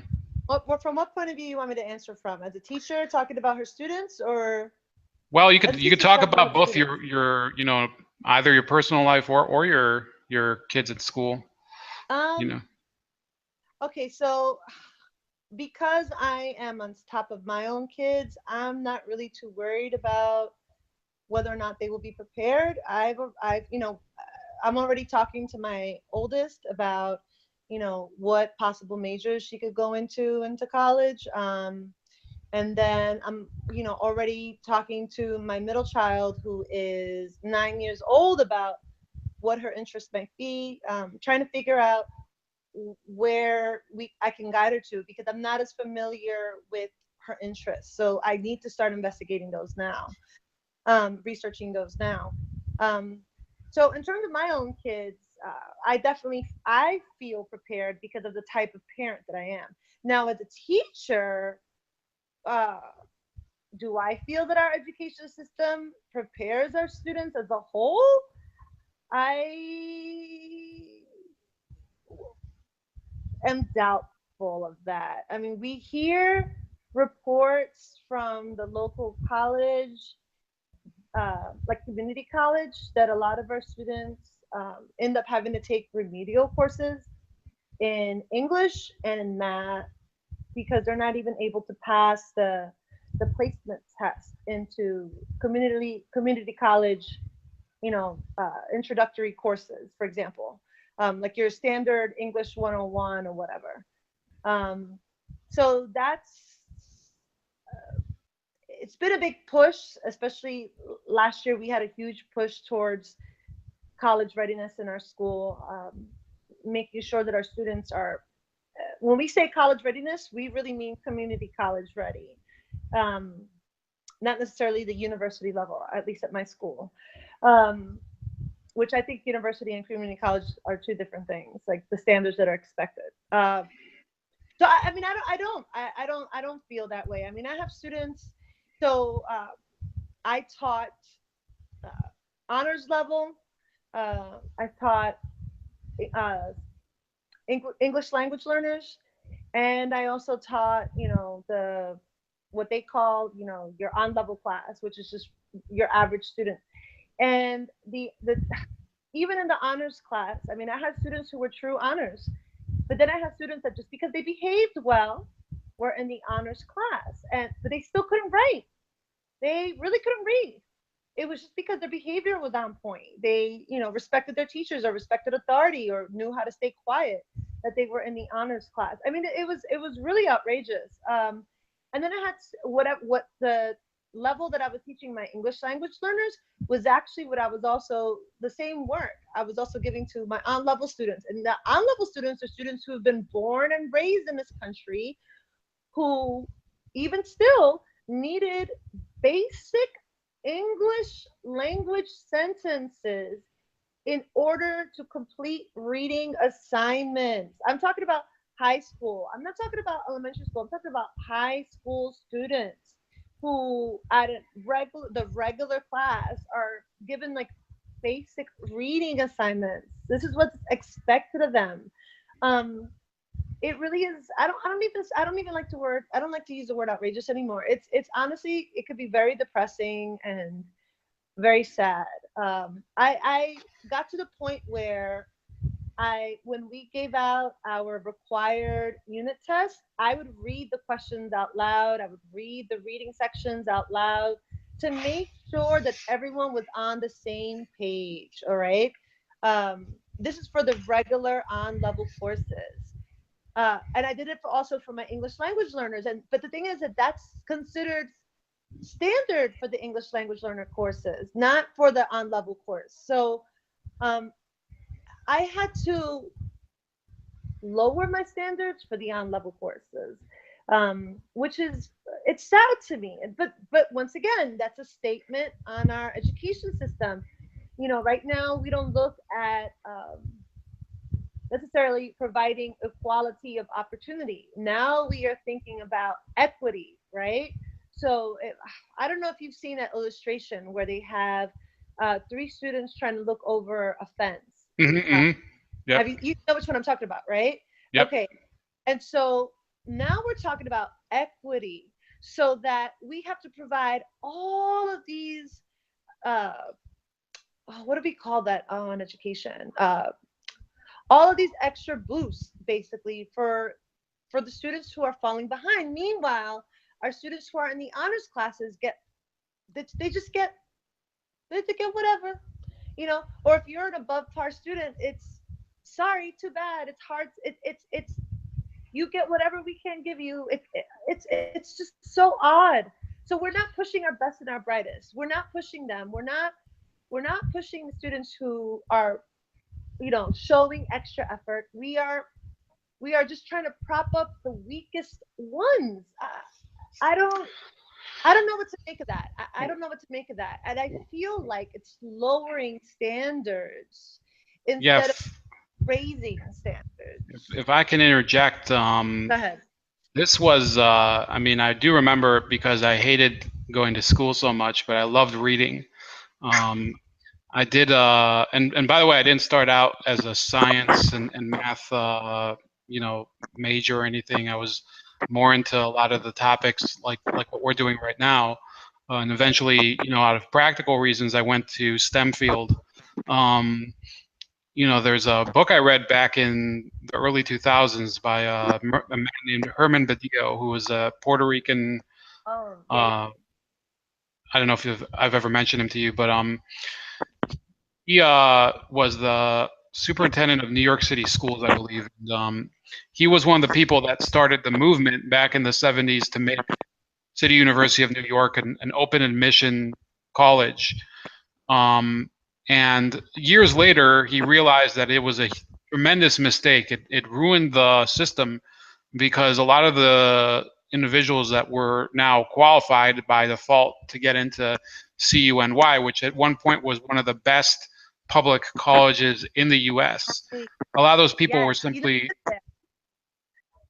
From what point of view you want me to answer from? As a teacher talking about her students, or Well, as a you could teacher talk talking about about her both students? your either your personal life or your kids at school. You Um, know. okay, so because I am on top of my own kids, I'm not really too worried about whether or not they will be prepared. I'm already talking to my oldest about, what possible majors she could go into college. And then I'm, already talking to my middle child who is 9 years old about what her interests might be, trying to figure out where I can guide her to, because I'm not as familiar with her interests. So I need to start investigating those now, researching those now. Um, So in terms of my own kids, I feel prepared because of the type of parent that I am. Now, as a teacher, uh, do I feel that our education system prepares our students as a whole? I am doubtful of that. I mean, we hear reports from the local college, like community college, that a lot of our students end up having to take remedial courses in English and in math because they're not even able to pass the placement test into community college, introductory courses, for example, like your standard English 101 or whatever. Um, so it's been a big push, especially last year. We had a huge push towards college readiness in our school, making sure that our students are, when we say college readiness, we really mean community college ready. Um, Not necessarily the university level, at least at my school, which I think university and community college are two different things, like the standards that are expected. So I mean, I don't feel that way. I mean, I have students. So I taught uh, honors level. I taught uh, English language learners, and I also taught, the what they call, your on level class, which is just your average student. And the even in the honors class, I mean, I had students who were true honors, but then I had students that just because they behaved well were in the honors class, and but they still couldn't write. They really couldn't read. It was just because their behavior was on point. They, respected their teachers or respected authority or knew how to stay quiet, that they were in the honors class. I mean, it was really outrageous. And then I had what the level that I was teaching my English language learners was actually what I was also the same work I was also giving to my on level students. And the on level students are students who have been born and raised in this country, who even still needed basic English language sentences in order to complete reading assignments. I'm talking about high school. I'm not talking about elementary school. I'm talking about high school students who at the regular class are given like basic reading assignments. This is what's expected of them. Um, it really is. I don't like to use the word outrageous anymore. It's honestly, it could be very depressing and very sad. I got to the point where when we gave out our required unit test, I would read the questions out loud. I would read the reading sections out loud to make sure that everyone was on the same page. All right. This is for the regular on level courses. And I did it also for my English language learners. But the thing is that that's considered standard for the English language learner courses, not for the on level course. So um, I had to lower my standards for the on level courses, which is, it's sad to me. But once again, that's a statement on our education system. Right now we don't look at necessarily providing equality of opportunity. Now we are thinking about equity, right? So I don't know if you've seen that illustration where they have three students trying to look over a fence. Uh, Mm-hmm. Yep. you know which one I'm talking about, right? Yep. Okay. And so now we're talking about equity, so that we have to provide all of these, uh, what do we call that in education? All of these extra boosts basically for the students who are falling behind. Meanwhile, our students who are in the honors classes they just get they get whatever, or if you're an above par student, it's sorry, too bad, it's hard, it's you get whatever we can give you. It's just so odd. So we're not pushing our best and our brightest. We're not pushing them. We're not pushing the students who are, showing extra effort. We are just trying to prop up the weakest ones. I don't. I don't know what to make of that. I don't know what to make of that. And I feel like it's lowering standards Yeah, instead of raising standards. if I can interject, Go ahead. this was, I mean, I do remember it because I hated going to school so much, but I loved reading. Um, I did, and by the way, I didn't start out as a science and math, major or anything. I was more into a lot of the topics like what we're doing right now, and eventually, out of practical reasons, I went to STEM field. Um, there's a book I read back in the early 2000s by a man named Herman Badillo, who was a Puerto Rican. Oh, yeah, I don't know if I've ever mentioned him to you, but he was the superintendent of New York City schools, I believe. And, he was one of the people that started the movement back in the 70s to make City University of New York an open admission college. And years later, he realized that it was a tremendous mistake. It ruined the system because a lot of the individuals that were now qualified by default to get into CUNY, which at one point was one of the best public colleges in the U.S., yeah. a lot of those people were Yes. simply.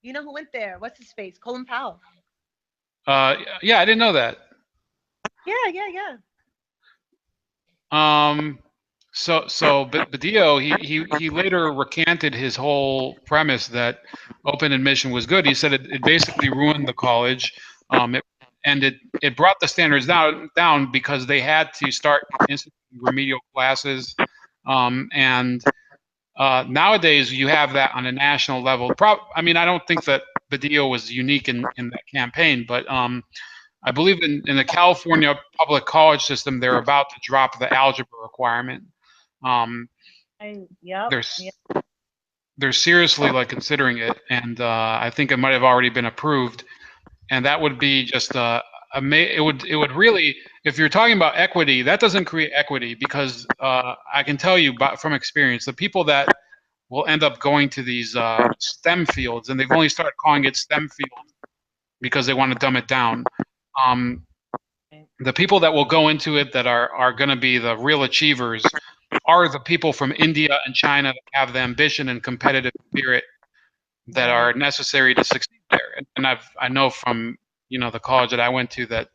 You know who went there? What's his face? Colin Powell. Yeah, I didn't know that. Yeah, yeah, yeah. So Badillo, he later recanted his whole premise that open admission was good. He said it basically ruined the college. It brought the standards down because they had to start instituting remedial classes. And nowadays you have that on a national level. I mean, I don't think that Badillo was unique in that campaign, but I believe in the California public college system, they're about to drop the algebra requirement. Um, Yep. they're Yep. they're seriously like considering it, and I think it might have already been approved. And that would be just it would really, if you're talking about equity, that doesn't create equity because I can tell you from experience, the people that will end up going to these STEM fields, and they've only started calling it STEM field because they want to dumb it down. Um, the people that will go into it that are going to be the real achievers are the people from India and China that have the ambition and competitive spirit that are necessary to succeed there. And I know from the college that I went to that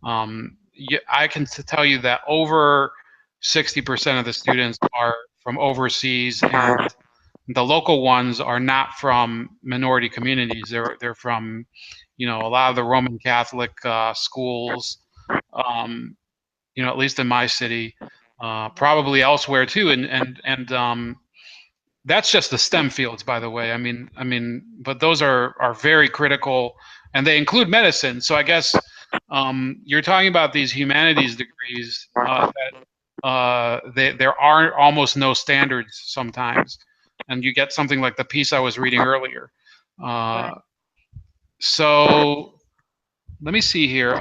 I can tell you that over 60% of the students are from overseas, and the local ones are not from minority communities. They're from a lot of the Roman Catholic schools. Um, at least in my city, probably elsewhere too. And that's just the STEM fields, by the way. But those are very critical, and they include medicine. So I guess you're talking about these humanities degrees that there are almost no standards sometimes, and you get something like the piece I was reading earlier. Uh, so let me see here.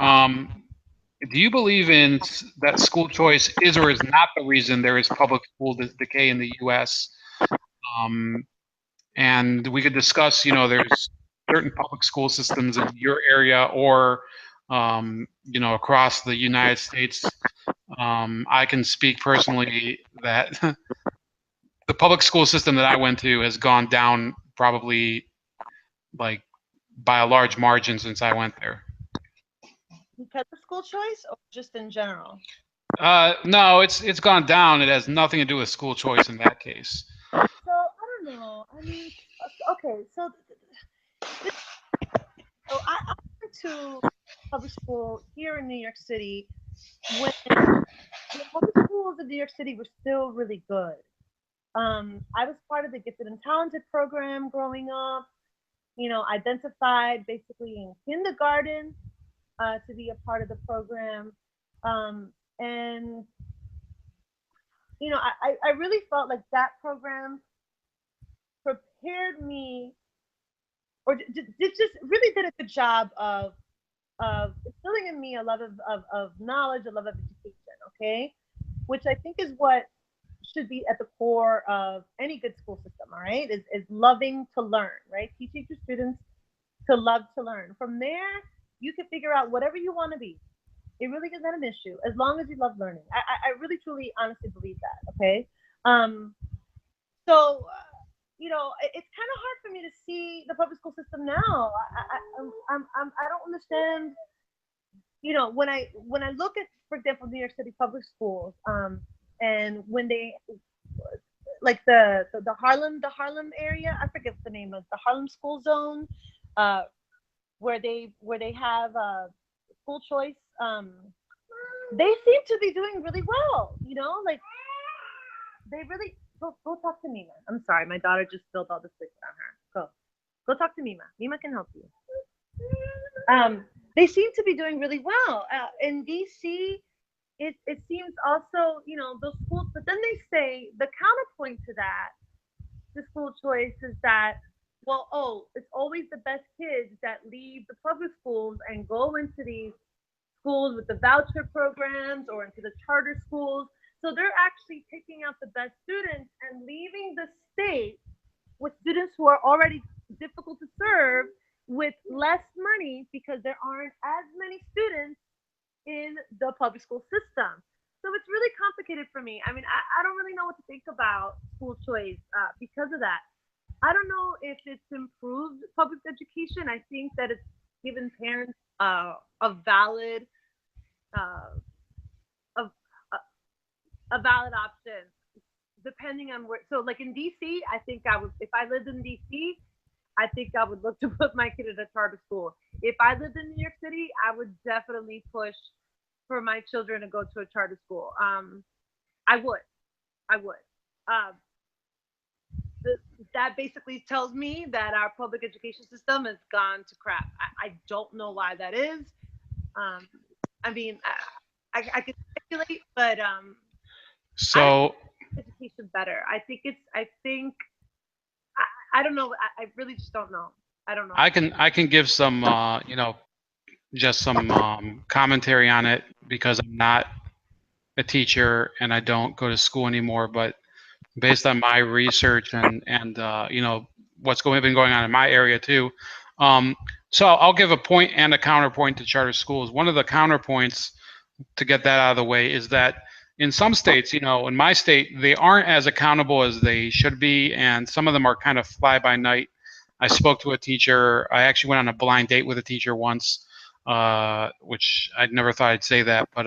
Do you believe in that school choice is or is not the reason there is public school decay in the U.S.? Um, and we could discuss, there's certain public school systems in your area or, across the United States. I can speak personally that the public school system that I went to has gone down probably like by a large margin since I went there. Because of school choice or just in general? No, it's gone down. It has nothing to do with school choice in that case. So I don't know. I mean, okay. So I went to public school here in New York City when the public schools in New York City were still really good. I was part of the gifted and talented program growing up. Identified basically in kindergarten to be a part of the program. And I really felt like that program prepared me, or just really did a good job of instilling in me a love of knowledge, a love of education. Okay, which I think is what should be at the core of any good school system. All right, is loving to learn. Right, teaching your students to love to learn. From there, You can figure out whatever you want to be. It really isn't an issue as long as you love learning. I really, truly, honestly believe that. Okay. Um, so, it's kind of hard for me to see the public school system now. I don't understand. When I look at, for example, New York City public schools, and when they like the Harlem area, I forget the name of the Harlem school zone, uh, where they have school choice. They seem to be doing really well. Like they really go talk to Mima. I'm sorry, my daughter just spilled all this liquid on her. Go talk to Mima. Mima can help you. They seem to be doing really well in DC. It seems also, those schools, but then they say the counterpoint to that, the school choice, is that, well, oh, it's always the best kids that leave the public schools and go into these schools with the voucher programs or into the charter schools. So they're actually picking out the best students and leaving the state with students who are already difficult to serve with less money because there aren't as many students in the public school system. So it's really complicated for me. I mean, I don't really know what to think about school choice because of that. I don't know if it's improved public education. I think that it's given parents a valid uh, a, a valid option depending on where. So, like in DC, I think I would, if I lived in DC, I think I would look to put my kid at a charter school. If I lived in New York City, I would definitely push for my children to go to a charter school. I would, I would. Um, the, that basically tells me that our public education system has gone to crap. I don't know why that is. Um, I mean, I can speculate, but I So think education better. I don't know. I really just don't know. I don't know. I can give some just some commentary on it because I'm not a teacher and I don't go to school anymore. But based on my research and what's been going on in my area too. Um, so I'll give a point and a counterpoint to charter schools. One of the counterpoints, to get that out of the way, is that in some states, in my state, they aren't as accountable as they should be, and some of them are kind of fly by night. I spoke to a teacher. I actually went on a blind date with a teacher once, which I never thought I'd say that, but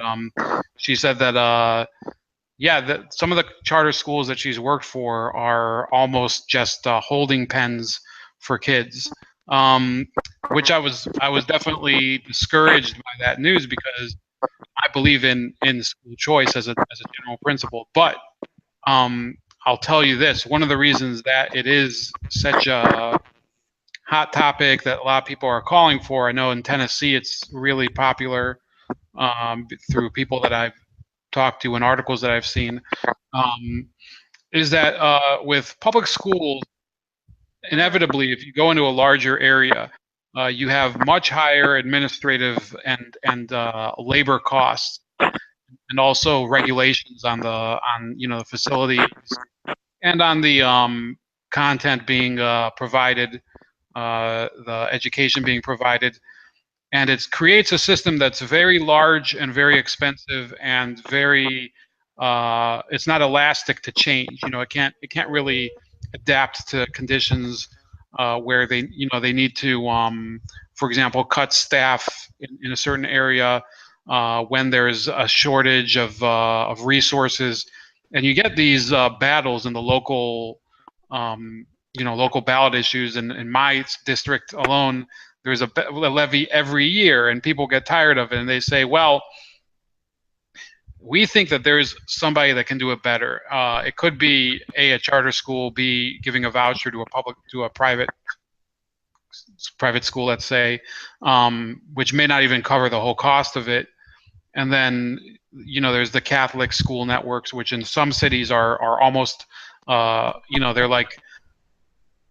she said that yeah, some of the charter schools that she's worked for are almost just holding pens for kids, which I was definitely discouraged by that news because I believe in school choice as a general principle. But um, I'll tell you this: one of the reasons that it is such a hot topic that a lot of people are calling for. I know in Tennessee it's really popular through people that I've talked to and articles that I've seen. Um, is that with public schools, inevitably, if you go into a larger area, you have much higher administrative and labor costs, and also regulations on the facilities and on the content being provided, the education being provided, and it creates a system that's very large and very expensive and very it's not elastic to change. It can't really adapt to conditions where they need to for example cut staff in a certain area when there's a shortage of resources, and you get these battles in the local ballot issues. In my district alone, there's a levy every year, and people get tired of it, and they say, well, we think that there's somebody that can do it better. It could be a charter school, B, giving a voucher to a private school, let's say, which may not even cover the whole cost of it. And then there's the Catholic school networks, which in some cities are almost they're like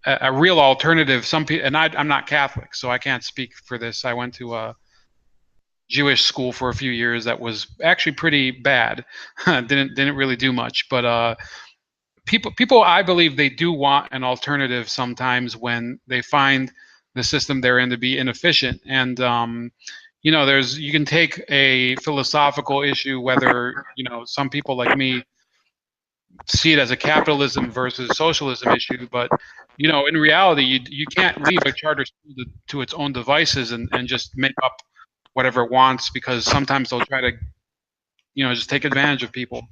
a real alternative. Some people, and I'm not Catholic, so I can't speak for this. I went to a Jewish school for a few years that was actually pretty bad. didn't really do much, but people I believe they do want an alternative sometimes when they find the system they're in to be inefficient. And you can take a philosophical issue, whether some people like me see it as a capitalism versus socialism issue, but in reality, you can't leave a charter school to its own devices and just make up whatever it wants, because sometimes they'll try to just take advantage of people.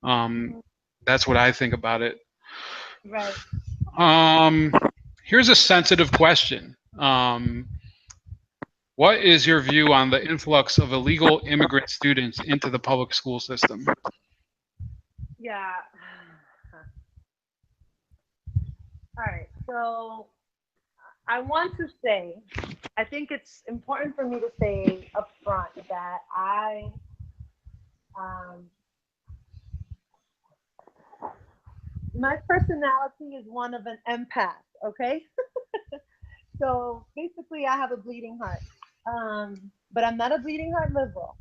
That's what I think about it. Right. Um, Here's a sensitive question. What is your view on the influx of illegal immigrant students into the public school system? Yeah. All right. So I want to say, I think it's important for me to say up front that um, my personality is one of an empath. Okay. So basically, I have a bleeding heart. But I'm not a bleeding heart liberal.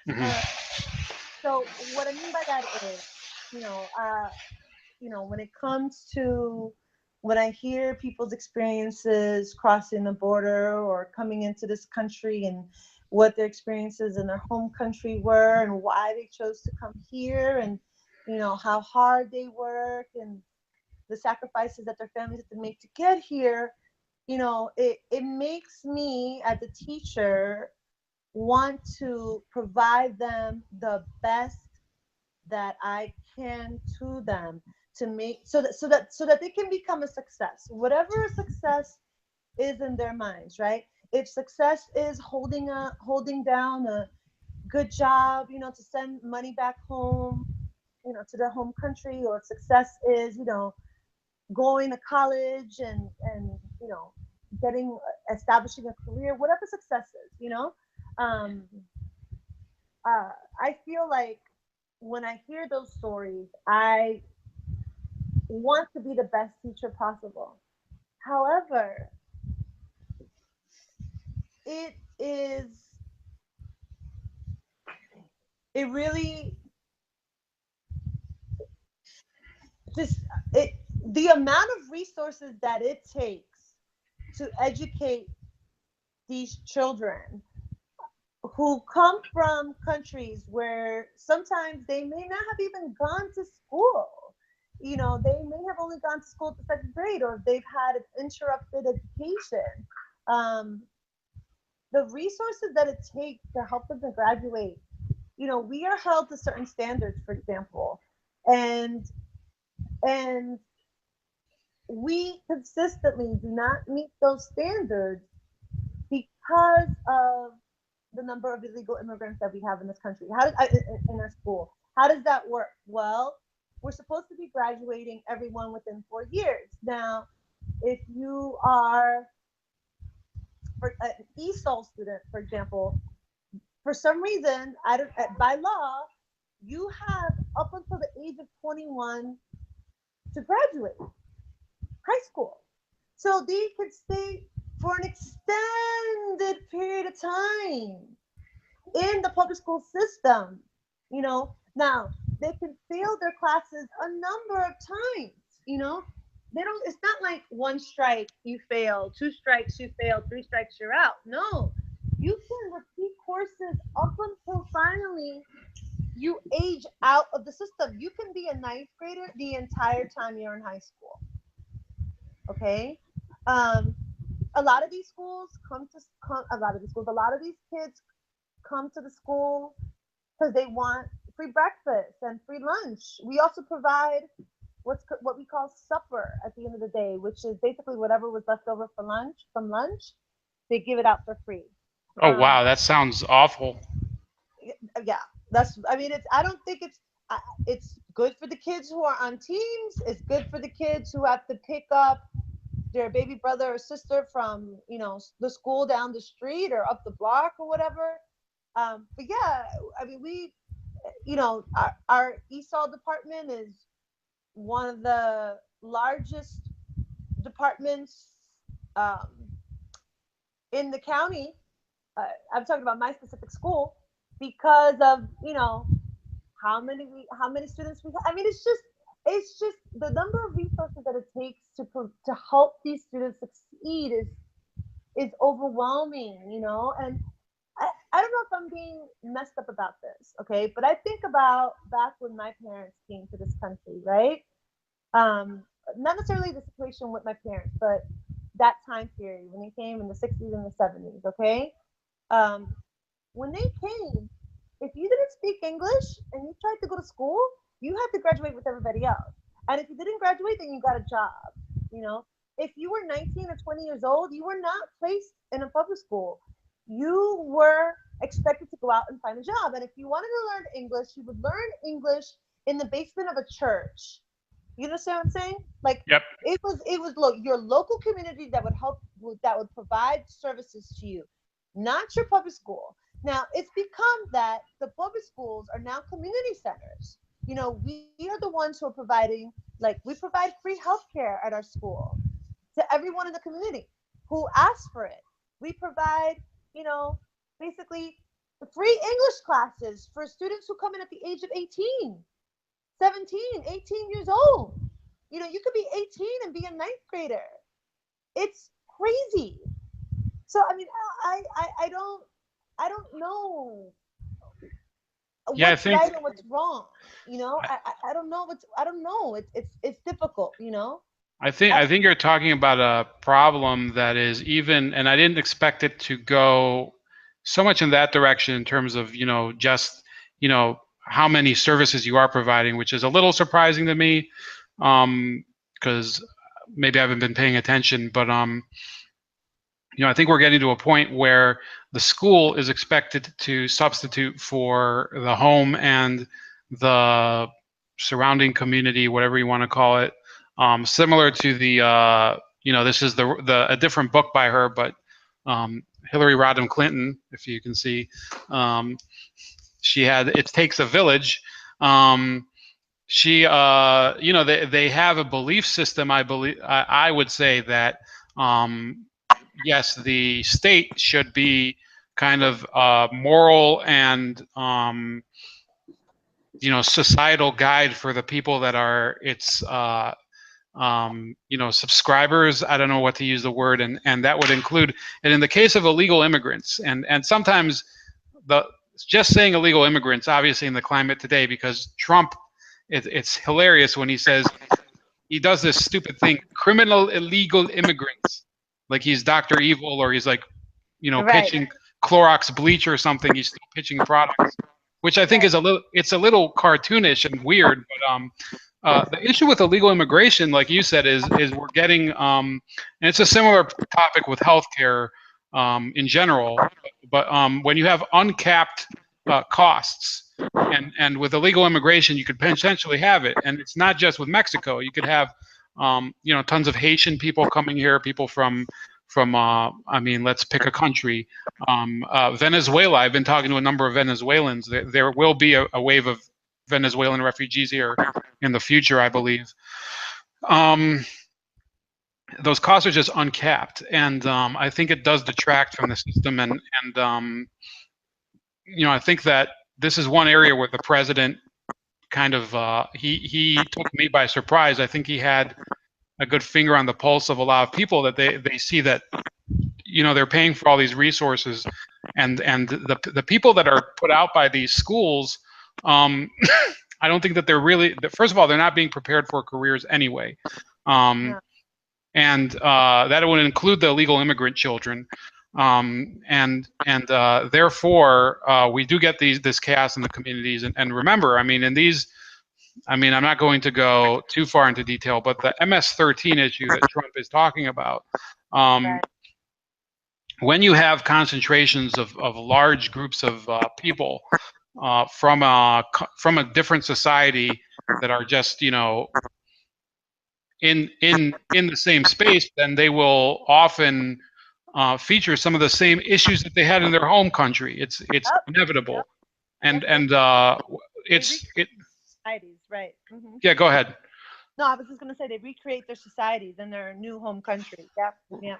Mhm. So what I mean by that is, you know, uh, when it comes to when I hear people's experiences crossing the border or coming into this country and what their experiences in their home country were and why they chose to come here and how hard they work and the sacrifices that their families have to make to get here, it makes me as a teacher want to provide them the best that I can to them to make so that they can become a success. Whatever a success is in their minds, right? If success is holding down a good job, to send money back home, to their home country, or if success is, going to college and getting establishing a career, whatever success is, um, I feel like when I hear those stories, I want to be the best teacher possible. However, it is it really just it the amount of resources that it takes to educate these children who come from countries where sometimes they may not have even gone to school. They may have only gone to school to second grade, or they've had an interrupted education. Um, the resources that it takes to help them to graduate, we are held to certain standards, for example, and and we consistently do not meet those standards because of the number of illegal immigrants that we have in this country. In our school? How does that work? Well, we're supposed to be graduating everyone within 4 years. Now, if you are an ESOL student, for example, for some reason, I don't by law, you have up until the age of 21 to graduate high school. So they could stay for an extended period of time in the public school system. Now they can fail their classes a number of times. They don't. It's not like one strike you fail, two strikes you fail, three strikes you're out. No, you can repeat courses up until finally you age out of the system. You can be a ninth grader the entire time you're in high school. Okay. um, a lot of these schools a lot of these kids come to the school because they want free breakfast and free lunch. We also provide what we call supper at the end of the day, which is basically whatever was left over for lunch, they give it out for free. Oh um, wow, that sounds awful. yeah, that's, I mean, I don't think it's good for the kids who are on teams. It's good for the kids who have to pick up their baby brother or sister from the school down the street or up the block or whatever. But yeah, I mean, our ESOL department is one of the largest departments um, in the county. I'm talking about my specific school because of how many students we have. I mean, it's just it's just the number of resources that it takes to help these students succeed is overwhelming, you know. And I don't know if I'm being messed up about this, okay? But I think about back when my parents came to this country, right? Um, Not necessarily the situation with my parents, but that time period when they came in the 60s and the 70s, okay? Um, when they came, if you didn't speak English and you tried to go to school, you had to graduate with everybody else. And if you didn't graduate, then you got a job. You know, if you were 19 or 20 years old, you were not placed in a public school. You were expected to go out and find a job. And if you wanted to learn English, you would learn English in the basement of a church. You understand what I'm saying? Like Yep. it was look, your local community that would help, that would provide services to you, not your public school. Now it's become that the public schools are now community centers. You know, we are the ones who are providing, like we provide free healthcare at our school to everyone in the community who asks for it. We provide, you know, basically free English classes for students who come in at the age of 18, 17, 18 years old. You know, you could be 18 and be a ninth grader. It's crazy. So I mean, I don't know Yeah, I what's think right and what's wrong. You know, I don't know I don't know. It's difficult. You know. I think you're talking about a problem that is even, and I didn't expect it to go so much in that direction in terms of, you know, just, you know, how many services you are providing, which is a little surprising to me, because maybe I haven't been paying attention, but you know, I think we're getting to a point where the school is expected to substitute for the home and the surrounding community, whatever you want to call it. Similar to the, you know, this is a different book by her, but Hillary Rodham Clinton, if you can see, she had It Takes a Village. She, you know, they have a belief system. I would say that. Yes, the state should be kind of moral and you know, societal guide for the people that are its you know, subscribers. I don't know what to use the word, and that would include, and in the case of illegal immigrants, and sometimes the just saying illegal immigrants, obviously in the climate today, because Trump, it's hilarious when he says, he does this stupid thing, criminal illegal immigrants, like he's Dr. Evil, or he's like, you know, Right. pitching Clorox bleach or something. He's still pitching products, which I think is it's a little cartoonish and weird. But the issue with illegal immigration, like you said, is we're getting, and it's a similar topic with healthcare in general. But when you have uncapped costs, and with illegal immigration, you could potentially have it, and it's not just with Mexico. You could have, you know, tons of Haitian people coming here, people from I mean, let's pick a country, Venezuela. I've been talking to a number of Venezuelans. There will be a wave of Venezuelan refugees here in the future, I believe. Those costs are just uncapped, and I think it does detract from the system. And you know, I think that this is one area where the president kind of he took me by surprise. I think he had a good finger on the pulse of a lot of people, that they see that, you know, they're paying for all these resources, and the people that are put out by these schools, I don't think that they're really, first of all, they're not being prepared for careers anyway, and that would include the illegal immigrant children, and therefore we do get this chaos in the communities, and remember, I mean, in these, I mean, I'm not going to go too far into detail, but the MS-13 issue that Trump is talking about, when you have concentrations of large groups of people from a different society that are just, you know, in the same space, then they will often feature some of the same issues that they had in their home country. It's inevitable, and it's societies, right? Mm-hmm. Yeah, go ahead. No, I was just gonna say they recreate their societies in their new home country. Yeah, yeah.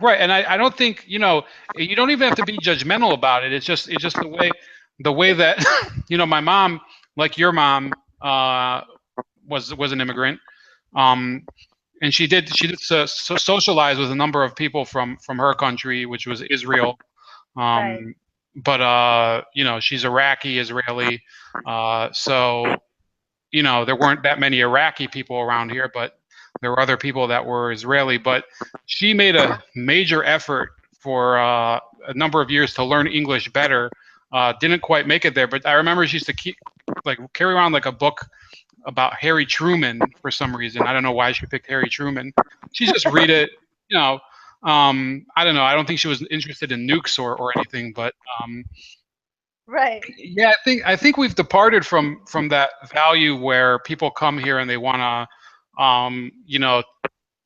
Right, and I don't think, you know, you don't even have to be judgmental about it. It's just the way that you know, my mom, like your mom, was an immigrant. Um, and she did socialize with a number of people from her country, which was Israel. Right. Um, but she's Iraqi Israeli, so there weren't that many Iraqi people around here, but there were other people that were Israeli. But she made a major effort for a number of years to learn English better. Didn't quite make it there, but I remember she used to carry around like a book about Harry Truman for some reason. I don't know why she picked Harry Truman. She just read it, you know. I don't know. I don't think she was interested in nukes or anything, but Right. yeah, I think we've departed from that value where people come here and they want to,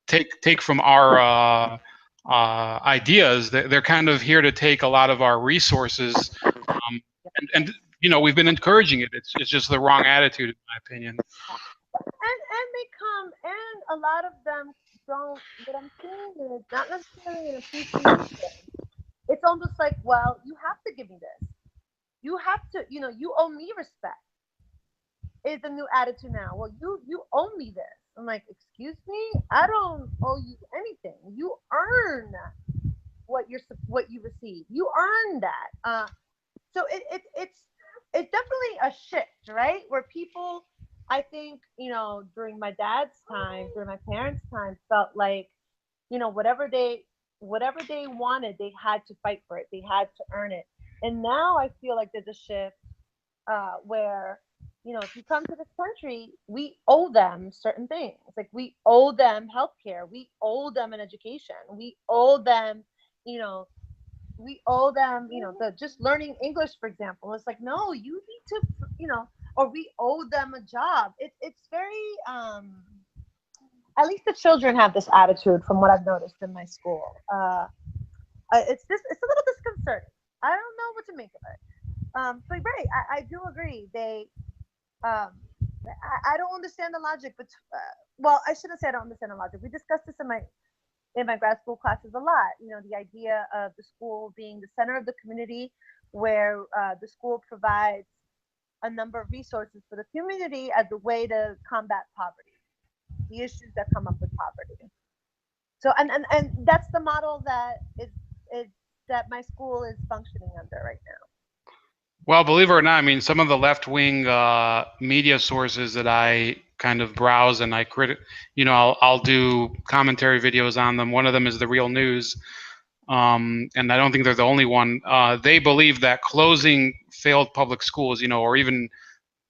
take from our ideas. They're kind of here to take a lot of our resources, and we've been encouraging it. It's just the wrong attitude, in my opinion. And they come, and a lot of them don't. What I'm saying is not necessarily an appreciation. It's almost like, well, you have to give me this. You have to, you owe me respect. Is the new attitude now? Well, you owe me this. I'm like, excuse me, I don't owe you anything. You earn what you receive. You earn that. So it's definitely a shift, right? Where people, I think, during my dad's time, during my parents' time, felt like, whatever they wanted, they had to fight for it. They had to earn it. And now I feel like there's a shift where, if you come to this country, we owe them certain things. Like we owe them healthcare, we owe them an education, we owe them, you know, the just learning English, for example. It's like, no, you need to, or we owe them a job. It's very, at least the children have this attitude from what I've noticed in my school. It's a little disconcerting. I don't know what to make of it. But right, I do agree. I don't understand the logic, but well, I shouldn't say I don't understand the logic. We discussed this in my grad school classes a lot. The idea of the school being the center of the community, where the school provides a number of resources for the community as a way to combat poverty, the issues that come up with poverty. So, and that's the model is that my school is functioning under right now. Well, believe it or not, I mean, some of the left-wing media sources that I kind of browse and I'll do commentary videos on them. One of them is the Real News, and I don't think they're the only one. They believe that closing failed public schools, or even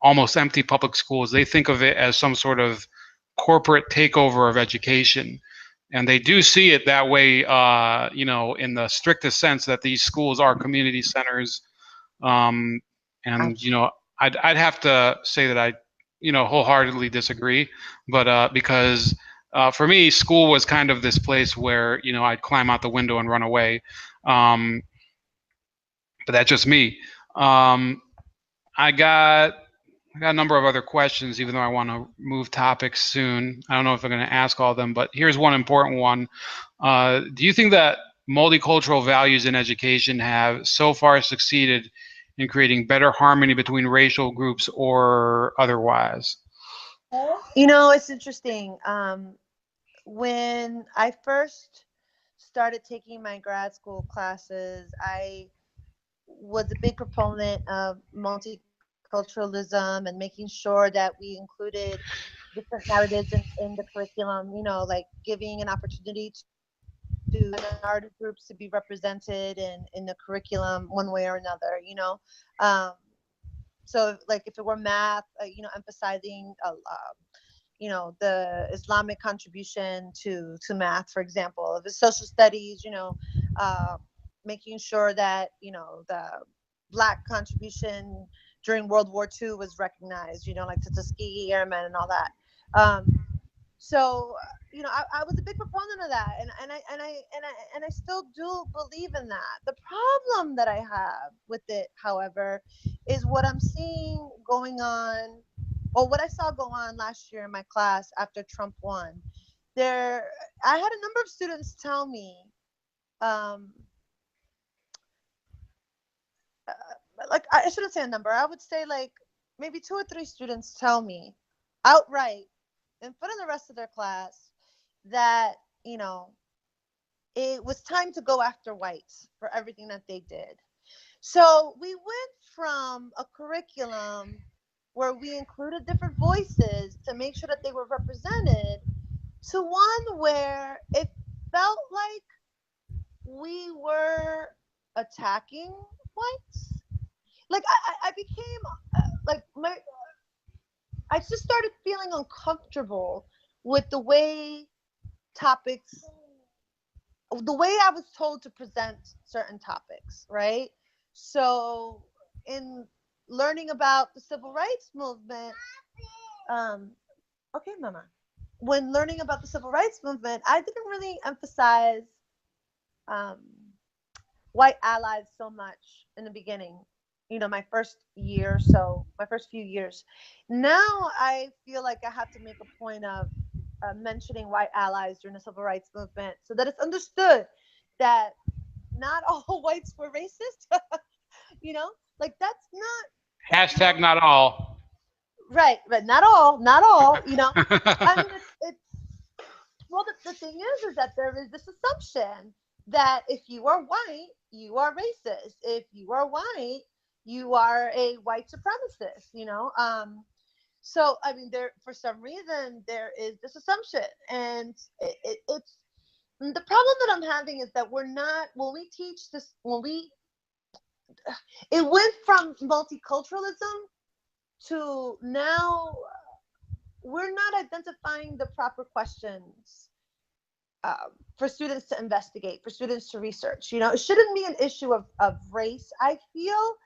almost empty public schools, they think of it as some sort of corporate takeover of education. And they do see it that way, in the strictest sense that these schools are community centers. um, and I'd have to say that I wholeheartedly disagree, but because for me, school was kind of this place where I'd climb out the window and run away. um, but that's just me. um, I got I got a number of other questions, even though I want to move topics soon. I don't know if I'm going to ask all of them, but here's one important one. Do you think that multicultural values in education have so far succeeded in creating better harmony between racial groups or otherwise? It's interesting. When I first started taking my grad school classes, I was a big proponent of multiculturalism and making sure that we included different narratives in the curriculum, like giving an opportunity to minority groups to be represented in the curriculum one way or another, Um, so, like, if it were math, emphasizing the Islamic contribution to math, for example. If it's social studies, uh, making sure that the Black contribution during World War II was recognized, like the Tuskegee Airmen and all that. So I was a big proponent of that, and I still do believe in that. The problem that I have with it, however, is what I'm seeing going on, or what I saw go on last year in my class after Trump won. There, I had a number of students tell me, um, like, I shouldn't say a number. I would say like maybe two or three students tell me outright in front of the rest of their class that, you know, it was time to go after whites for everything that they did. So we went from a curriculum where we included different voices to make sure that they were represented to one where it felt like we were attacking whites. Like I became like I just started feeling uncomfortable with the way topics, the way I was told to present certain topics, right? So in learning about the civil rights movement, okay, mama. When learning about the civil rights movement, I didn't really emphasize um, white allies so much in the beginning. You know, my first year, so my first few years. Now I feel like I have to make a point of mentioning white allies during the civil rights movement so that it's understood that not all whites were racist. You know, like that's not, Hashtag not all. right, but not all, you know. I mean, it's well, the thing is that there is this assumption that if you are white, you are racist. If you are white, you are a white supremacist, you know. So I mean, there for some reason there is this assumption, and it's the problem that I'm having is that we're not, when we teach this, when we, it went from multiculturalism to now we're not identifying the proper questions for students to investigate, for students to research. You know, it shouldn't be an issue of race. I feel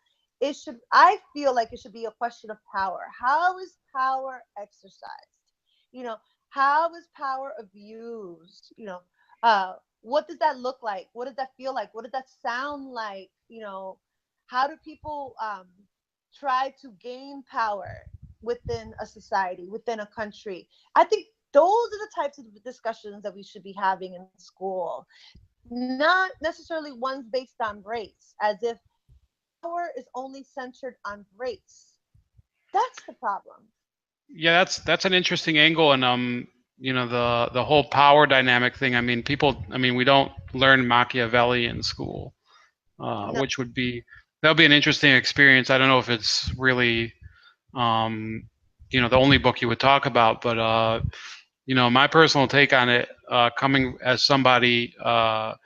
like it should be a question of power. How is power exercised? You know, how is power abused? You know, what does that look like? What does that feel like? What does that sound like? You know, how do people try to gain power within a society, within a country? I think those are the types of discussions that we should be having in school, not necessarily ones based on race, as if power is only centered on race. That's the problem. Yeah, that's an interesting angle, and you know, the whole power dynamic thing. I mean, we don't learn Machiavelli in school, No. which would be, that would be an interesting experience. I don't know if it's really, you know, the only book you would talk about, but you know, my personal take on it, coming as somebody, I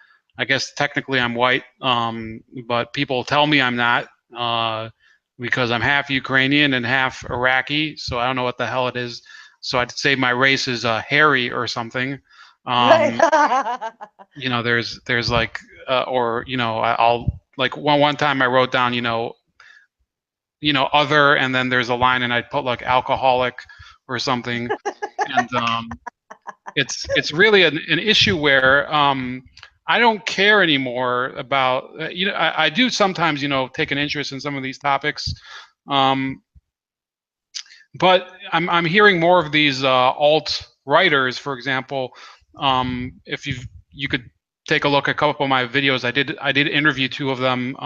guess technically I'm white, but people tell me I'm not, because I'm half Ukrainian and half Iraqi, so I don't know what the hell it is. So I'd say my race is hairy or something. Right. You know, there's like, or you know, I'll like one time I wrote down, other, and then there's a line, and I'd put like alcoholic or something, and it's really an issue where I don't care anymore about, I do sometimes, take an interest in some of these topics, but I'm hearing more of these alt writers, for example. If you could take a look at a couple of my videos, I did interview two of them.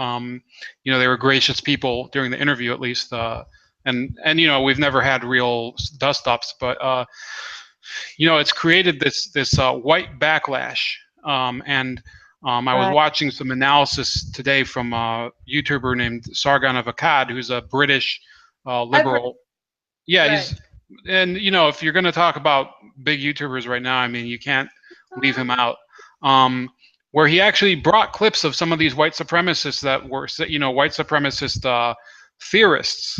They were gracious people during the interview, at least, and we've never had real dust ups, but it's created this white backlash, and I was Right. watching some analysis today from a YouTuber named Sargon of Akkad, who's a British liberal. Yeah, Right. and if you're going to talk about big YouTubers right now, I mean, you can't leave him out. Where he actually brought clips of some of these white supremacists that were, white supremacist theorists,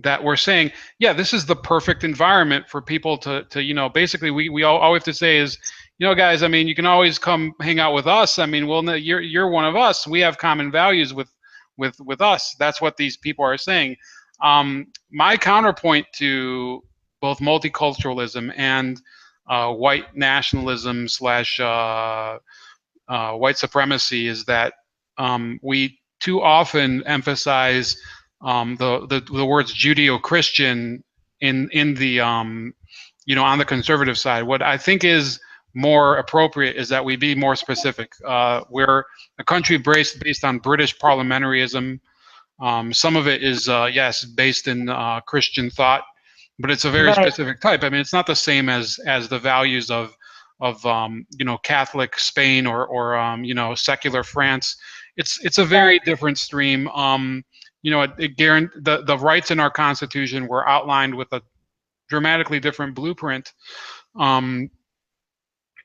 that were saying, yeah, this is the perfect environment for people to basically, we all we have to say is, guys, I mean, you can always come hang out with us. I mean, you're one of us. We have common values with us. That's what these people are saying. My counterpoint to both multiculturalism and white nationalism slash white supremacy is that we too often emphasize the words Judeo-Christian in the on the conservative side. What I think is more appropriate is that we be more specific. We're a country based on British parliamentarism. Some of it is, yes, based in Christian thought, but it's a very Right. specific type. I mean, it's not the same as the values of Catholic Spain or secular France. It's a very different stream. The rights in our Constitution were outlined with a dramatically different blueprint. Um,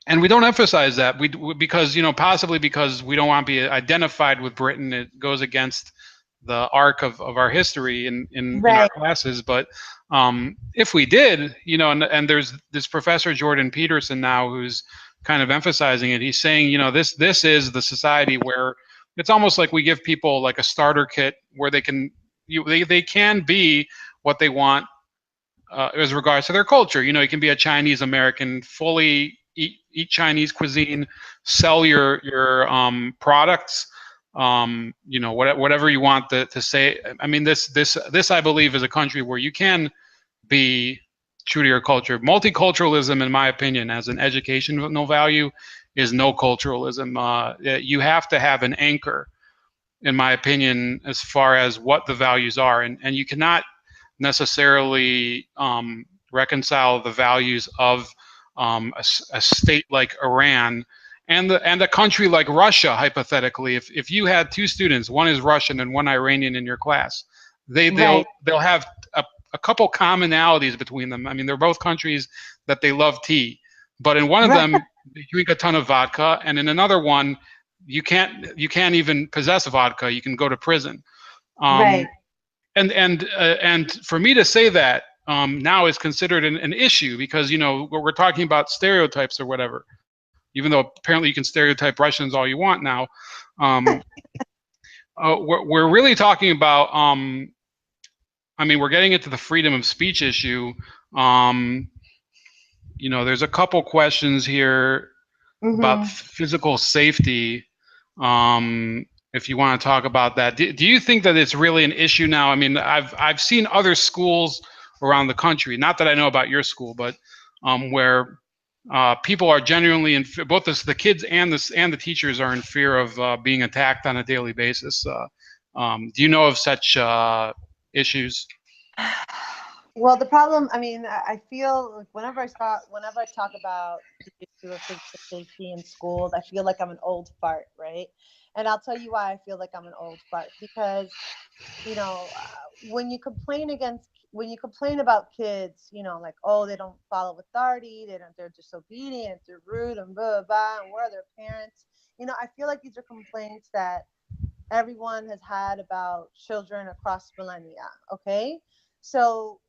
and we don't emphasize that because possibly because we don't want to be identified with Britain. It goes against the arc of our history in our Right. classes. But if we did, and there's this professor Jordan Peterson now who's kind of emphasizing it. He's saying, this is the society where it's almost like we give people like a starter kit where they can be what they want as regards to their culture. You can be a Chinese American, fully eat Chinese cuisine, sell your products. Whatever you want to say. I mean, this I believe is a country where you can be true to your culture. Multiculturalism, in my opinion, as an educational value, is no culturalism. You have to have an anchor, in my opinion, as far as what the values are, and you cannot necessarily reconcile the values of a state like Iran and a country like Russia. Hypothetically, if you had two students, one is Russian and one Iranian in your class, they'll have a couple commonalities between them. I mean, they're both countries that they love tea, but in one of them they drink a ton of vodka, and in another one you can't even possess vodka. You can go to prison. Right. And for me to say that now is considered an issue because we're talking about stereotypes or whatever. Even though apparently you can stereotype Russians all you want now, we're really talking about. I mean, we're getting into the freedom of speech issue. There's a couple questions here about physical safety. If you want to talk about that, do you think that it's really an issue now? I mean, I've seen other schools around the country, not that I know about your school, but where people are genuinely in fear, both the kids and the teachers are in fear of being attacked on a daily basis. Do you know of such issues? Well, the problem, I mean, I feel like whenever I talk about the issue of physical safety in schools, I feel like I'm an old fart, right? And I'll tell you why I feel like I'm an old fart, because, when you complain about kids, like, oh, they don't follow authority, they're disobedient, they're rude, and blah, blah, blah, and where are their parents? I feel like these are complaints that everyone has had about children across millennia, okay? So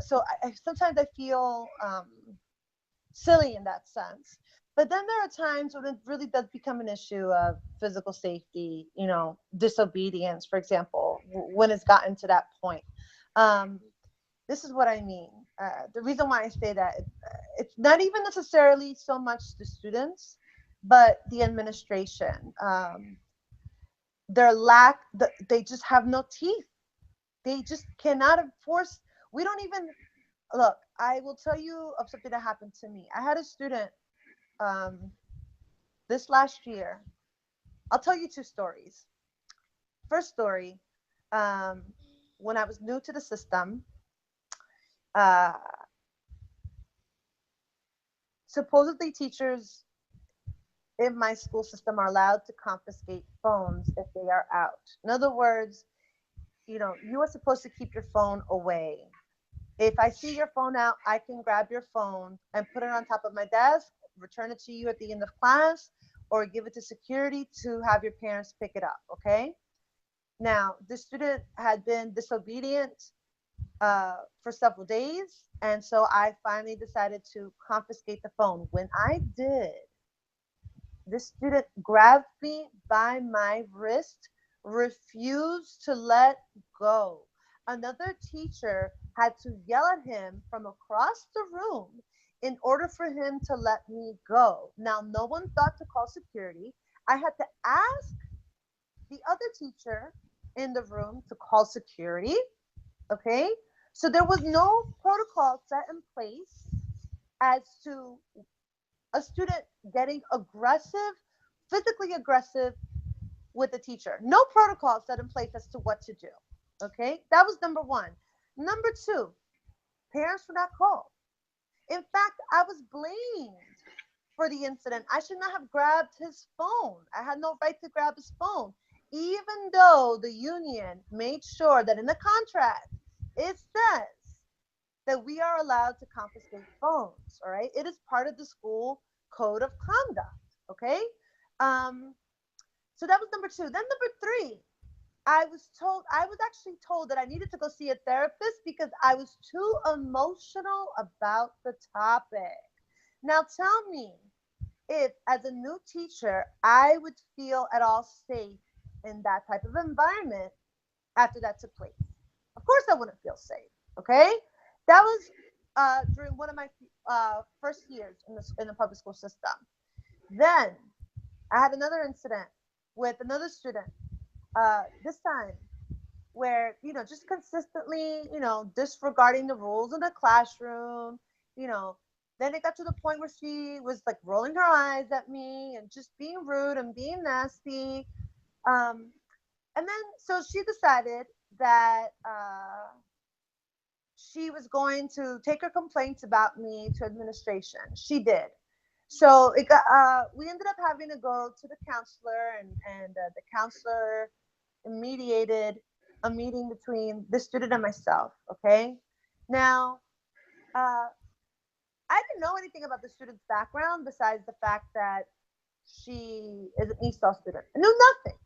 sometimes I feel silly in that sense. But then there are times when it really does become an issue of physical safety, disobedience, for example, when it's gotten to that point. This is what I mean. The reason why I say that, it's not even necessarily so much the students, but the administration. They just have no teeth. They just cannot enforce. We don't even look. I will tell you of something that happened to me. I had a student this last year. I'll tell you two stories. First story, when I was new to the system, supposedly teachers in my school system are allowed to confiscate phones if they are out. In other words, you are supposed to keep your phone away. If I see your phone out, I can grab your phone and put it on top of my desk, return it to you at the end of class, or give it to security to have your parents pick it up, okay? Now, this student had been disobedient for several days, and so I finally decided to confiscate the phone. When I did, this student grabbed me by my wrist, refused to let go. Another teacher had to yell at him from across the room in order for him to let me go. Now, no one thought to call security. I had to ask the other teacher in the room to call security. Okay? So there was no protocol set in place as to a student getting aggressive, physically aggressive with the teacher. No protocol set in place as to what to do. Okay? That was number one. Number two, Parents were not called. In fact, I was blamed for the incident. I should not have grabbed his phone. I had no right to grab his phone, even though the union made sure that in the contract it says that we are allowed to confiscate phones. All right, it is part of the school code of conduct. Okay, so that was number two. Then number three, I was actually told that I needed to go see a therapist because I was too emotional about the topic. Now tell me if, as a new teacher, I would feel at all safe in that type of environment after that took place. Of course, I wouldn't feel safe. Okay, that was during one of my first years in the public school system. Then I had another incident with another student. This time where, just consistently, disregarding the rules in the classroom, then it got to the point where she was like rolling her eyes at me and just being rude and being nasty. And then, so she decided that she was going to take her complaints about me to administration. She did. So we ended up having to go to the counselor, and the counselor mediated a meeting between the student and myself. Okay, now I didn't know anything about the student's background besides the fact that she is an ESOL student. I knew nothing,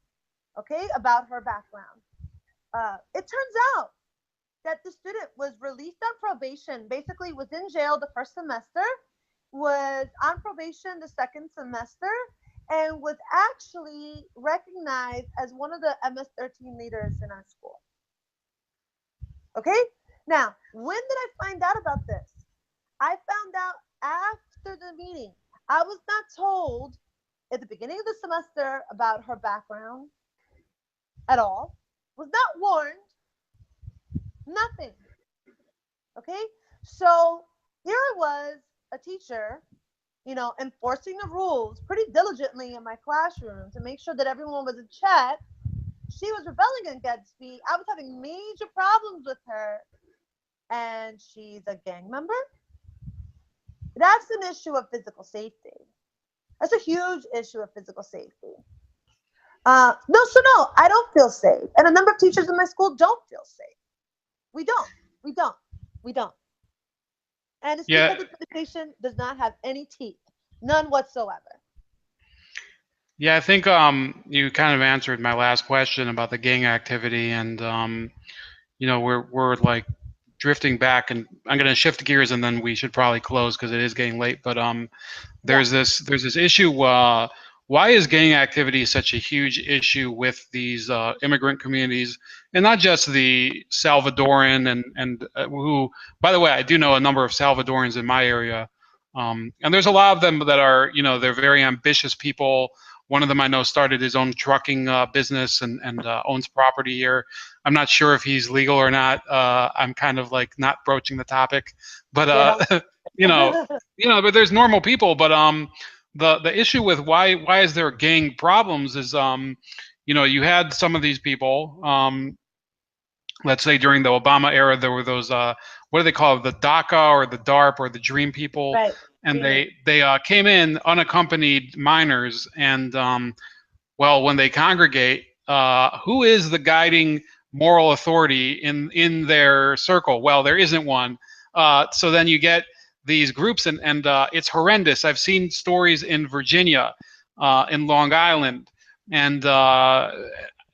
okay, about her background. It turns out that the student was released on probation, basically was in jail the first semester, was on probation the second semester, and was actually recognized as one of the MS-13 leaders in our school. Okay? Now, when did I find out about this? I found out after the meeting. I was not told at the beginning of the semester about her background at all. Was not warned. Nothing. Okay? So here I was, a teacher, enforcing the rules pretty diligently in my classroom to make sure that everyone was in check. She was rebelling against me. I was having major problems with her, and she's a gang member. That's an issue of physical safety. That's a huge issue of physical safety. No, I don't feel safe. And a number of teachers in my school don't feel safe. We don't. And it's because the education does not have any teeth, none whatsoever. Yeah, I think you kind of answered my last question about the gang activity, and we're like drifting back, and I'm going to shift gears, and then we should probably close because it is getting late. But there's this issue. Why is gang activity such a huge issue with these immigrant communities, and not just the Salvadoran and who, by the way, I do know a number of Salvadorans in my area, and there's a lot of them that are, they're very ambitious people. One of them I know started his own trucking business and owns property here. I'm not sure if he's legal or not. I'm kind of like not broaching the topic, but but there's normal people. But the issue with why is there gang problems is you had some of these people. Let's say during the Obama era, there were those what do they call it, the DACA or the DARP or the Dream people, right. And they came in unaccompanied minors, and when they congregate, who is the guiding moral authority in their circle? Well, there isn't one. So then you get these groups, and it's horrendous. I've seen stories in Virginia, in Long Island, and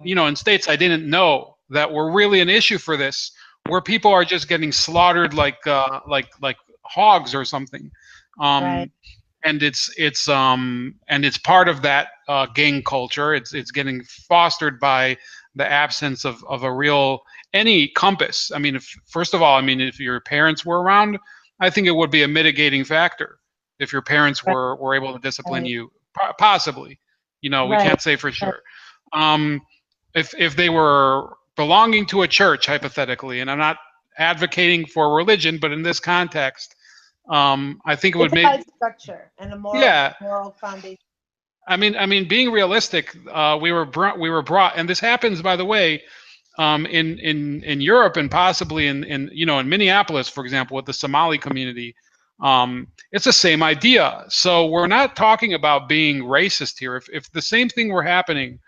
in states I didn't know that were really an issue for this, where people are just getting slaughtered like hogs or something. Right. And it's part of that gang culture. It's getting fostered by the absence of a real any compass. I mean, first of all, if your parents were around, I think it would be a mitigating factor if your parents were able to discipline you, possibly. We can't say for sure. If they were belonging to a church, hypothetically, and I'm not advocating for religion, but in this context, I think it would make a structure and a moral foundation. I mean, being realistic, we were brought, and this happens, by the way. in Europe and possibly in you know in Minneapolis, for example, with the Somali community. It's the same idea. So we're not talking about being racist here. If the same thing were happening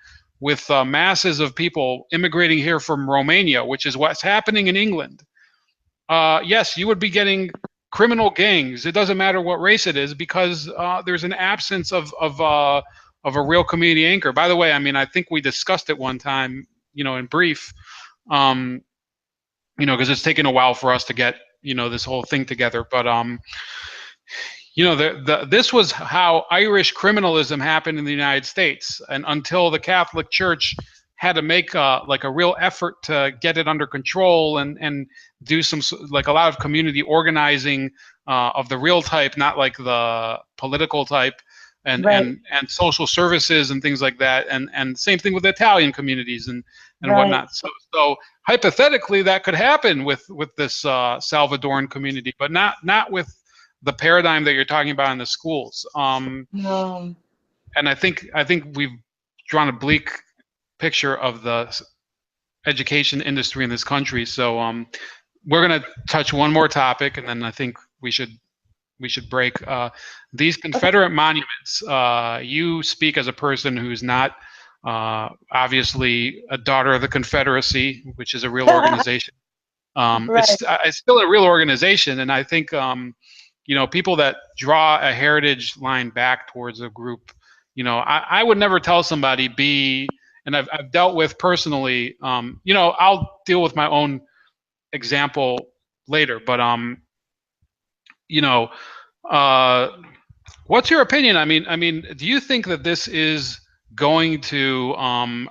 with masses of people immigrating here from Romania, which is what's happening in England, yes, you would be getting criminal gangs. It doesn't matter what race it is because there's an absence of a real community anchor. By the way, I mean I think we discussed it one time, you know, in brief, um, you know, because it's taken a while for us to get you know this whole thing together. But you know, this was how Irish criminalism happened in the United States, and until the Catholic Church had to make like a real effort to get it under control and do some like a lot of community organizing of the real type, not like the political type, and social services and things like that, and same thing with the Italian communities and whatnot. So hypothetically, that could happen with this Salvadoran community, but not with the paradigm that you're talking about in the schools. No. And I think we've drawn a bleak picture of the education industry in this country. So we're going to touch one more topic, and then I think we should break. These Confederate monuments. You speak as a person who's not obviously a daughter of the Confederacy, which is a real organization. It's still a real organization, and I think you know, people that draw a heritage line back towards a group, you know, I would never tell somebody and I've dealt with personally, you know, I'll deal with my own example later, but you know, what's your opinion? I mean, do you think that this is going to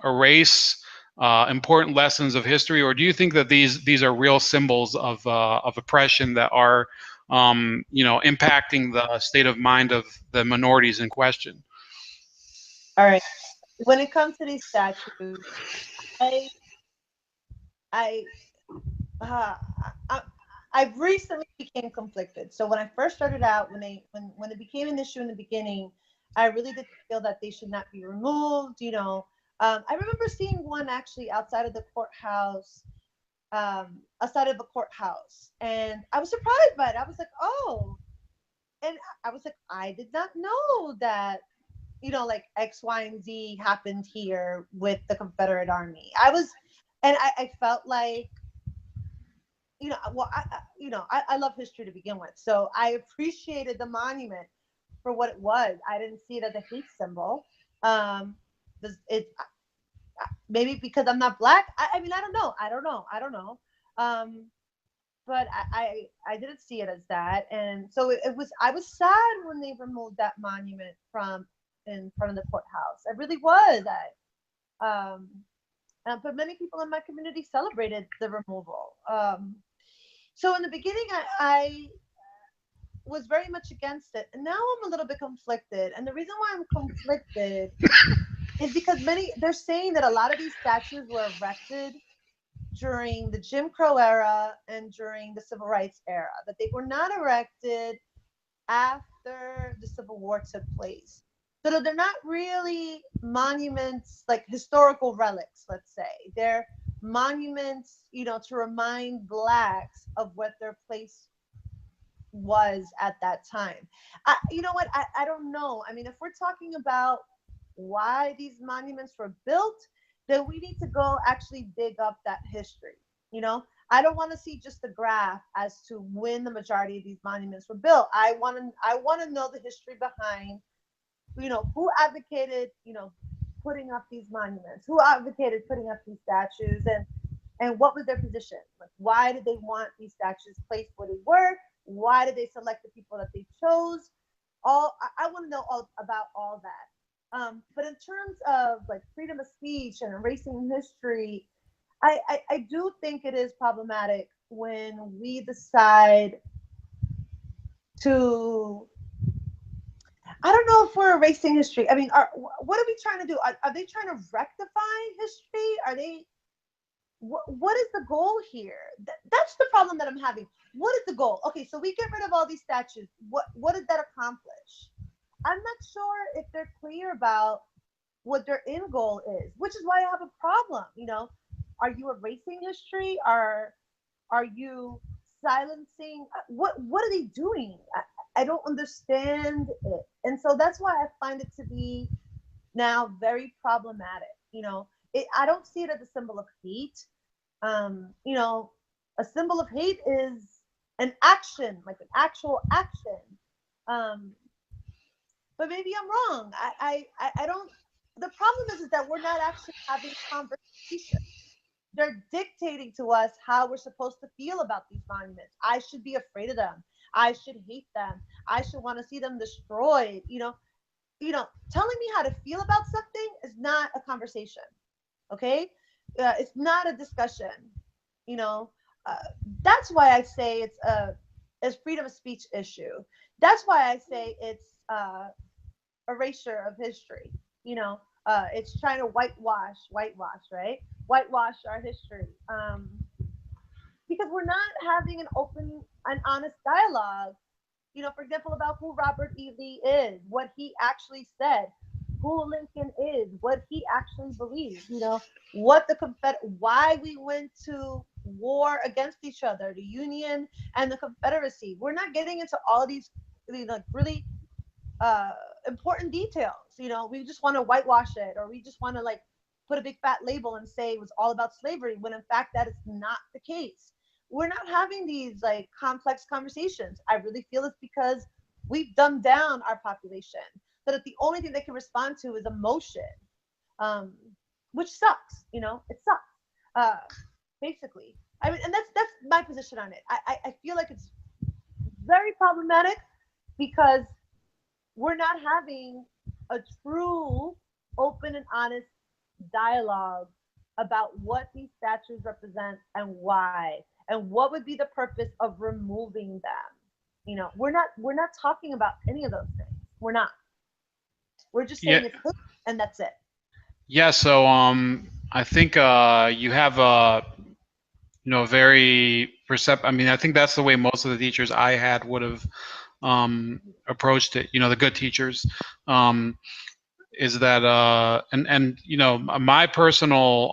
erase important lessons of history, or do you think that these are real symbols of oppression that are you know, impacting the state of mind of the minorities in question? All right. When it comes to these statues, I I uh, I, I recently became conflicted. So when I first started out, when it became an issue in the beginning, I really did feel that they should not be removed. You know, I remember seeing one actually outside of the courthouse, outside of a courthouse, and I was surprised by it. I was like, oh, and I was like, I did not know that, you know, like X, Y, and Z happened here with the Confederate Army. I felt like, you know, well, I love history to begin with, so I appreciated the monument for what it was. I didn't see it as a hate symbol. It maybe because I'm not black. I mean, I don't know. But I didn't see it as that, and so it was. I was sad when they removed that monument from in front of the courthouse. I really was. But many people in my community celebrated the removal. So in the beginning, I was very much against it, and now I'm a little bit conflicted. And the reason why I'm conflicted is because they're saying that a lot of these statues were erected during the Jim Crow era and during the Civil Rights era, that they were not erected after the Civil War took place. So they're not really monuments, like historical relics, let's say. They're monuments, you know, to remind Blacks of what their place was at that time. You know what? I don't know. I mean, if we're talking about why these monuments were built, then we need to go actually dig up that history. You know, I don't want to see just a graph as to when the majority of these monuments were built. I want to know the history behind, you know, who advocated, you know, putting up these monuments, who advocated putting up these statues, and what was their position? Like, why did they want these statues placed where they were? Why did they select the people that they chose? I want to know all about all that. But in terms of like freedom of speech and erasing history, I do think it is problematic when we decide to, I don't know if we're erasing history. I mean, what are we trying to do? Are they trying to rectify history? Are they, what is the goal here? That's the problem that I'm having. What is the goal? Okay, so we get rid of all these statues. What did that accomplish? I'm not sure if they're clear about what their end goal is, which is why I have a problem. You know, Are you erasing history? Are you silencing? What are they doing? I don't understand it. And so that's why I find it to be now very problematic. I don't see it as a symbol of hate. You know, a symbol of hate is an action, like an actual action. Um, but maybe I'm wrong. I don't. The problem is that we're not actually having conversation. They're dictating to us how we're supposed to feel about these monuments. I should be afraid of them. I should hate them. I should want to see them destroyed. Telling me how to feel about something is not a conversation. Okay, it's not a discussion. You know, uh, that's why I say it's freedom of speech issue. That's why I say it's erasure of history. It's trying to whitewash, right? Whitewash our history. Because we're not having an open and honest dialogue. For example, about who Robert E. Lee is, what he actually said, who Lincoln is, what he actually believed. What why we went to war against each other, the Union and the Confederacy. We're not getting into all these, really important details. We just want to whitewash it, or we just want to put a big fat label and say it was all about slavery, when in fact that is not the case. We're not having these complex conversations. I really feel it's because we've dumbed down our population, so that the only thing they can respond to is emotion, which sucks. It sucks. Basically, I mean, and that's my position on it. I feel like it's very problematic because we're not having a true, open and honest dialogue about what these statues represent and why, and what would be the purpose of removing them. We're not talking about any of those things. We're not. We're just saying it's good, and that's it. Yeah. So I think you have a very I mean, I think that's the way most of the teachers I had would have approached it. The good teachers. Is that and my personal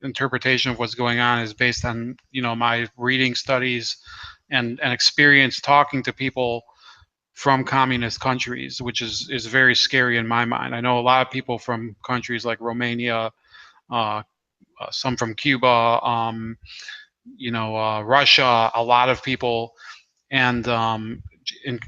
interpretation of what's going on is based on my reading studies and experience talking to people from communist countries, which is very scary in my mind. I know a lot of people from countries like Romania, some from Cuba, Russia, a lot of people, and in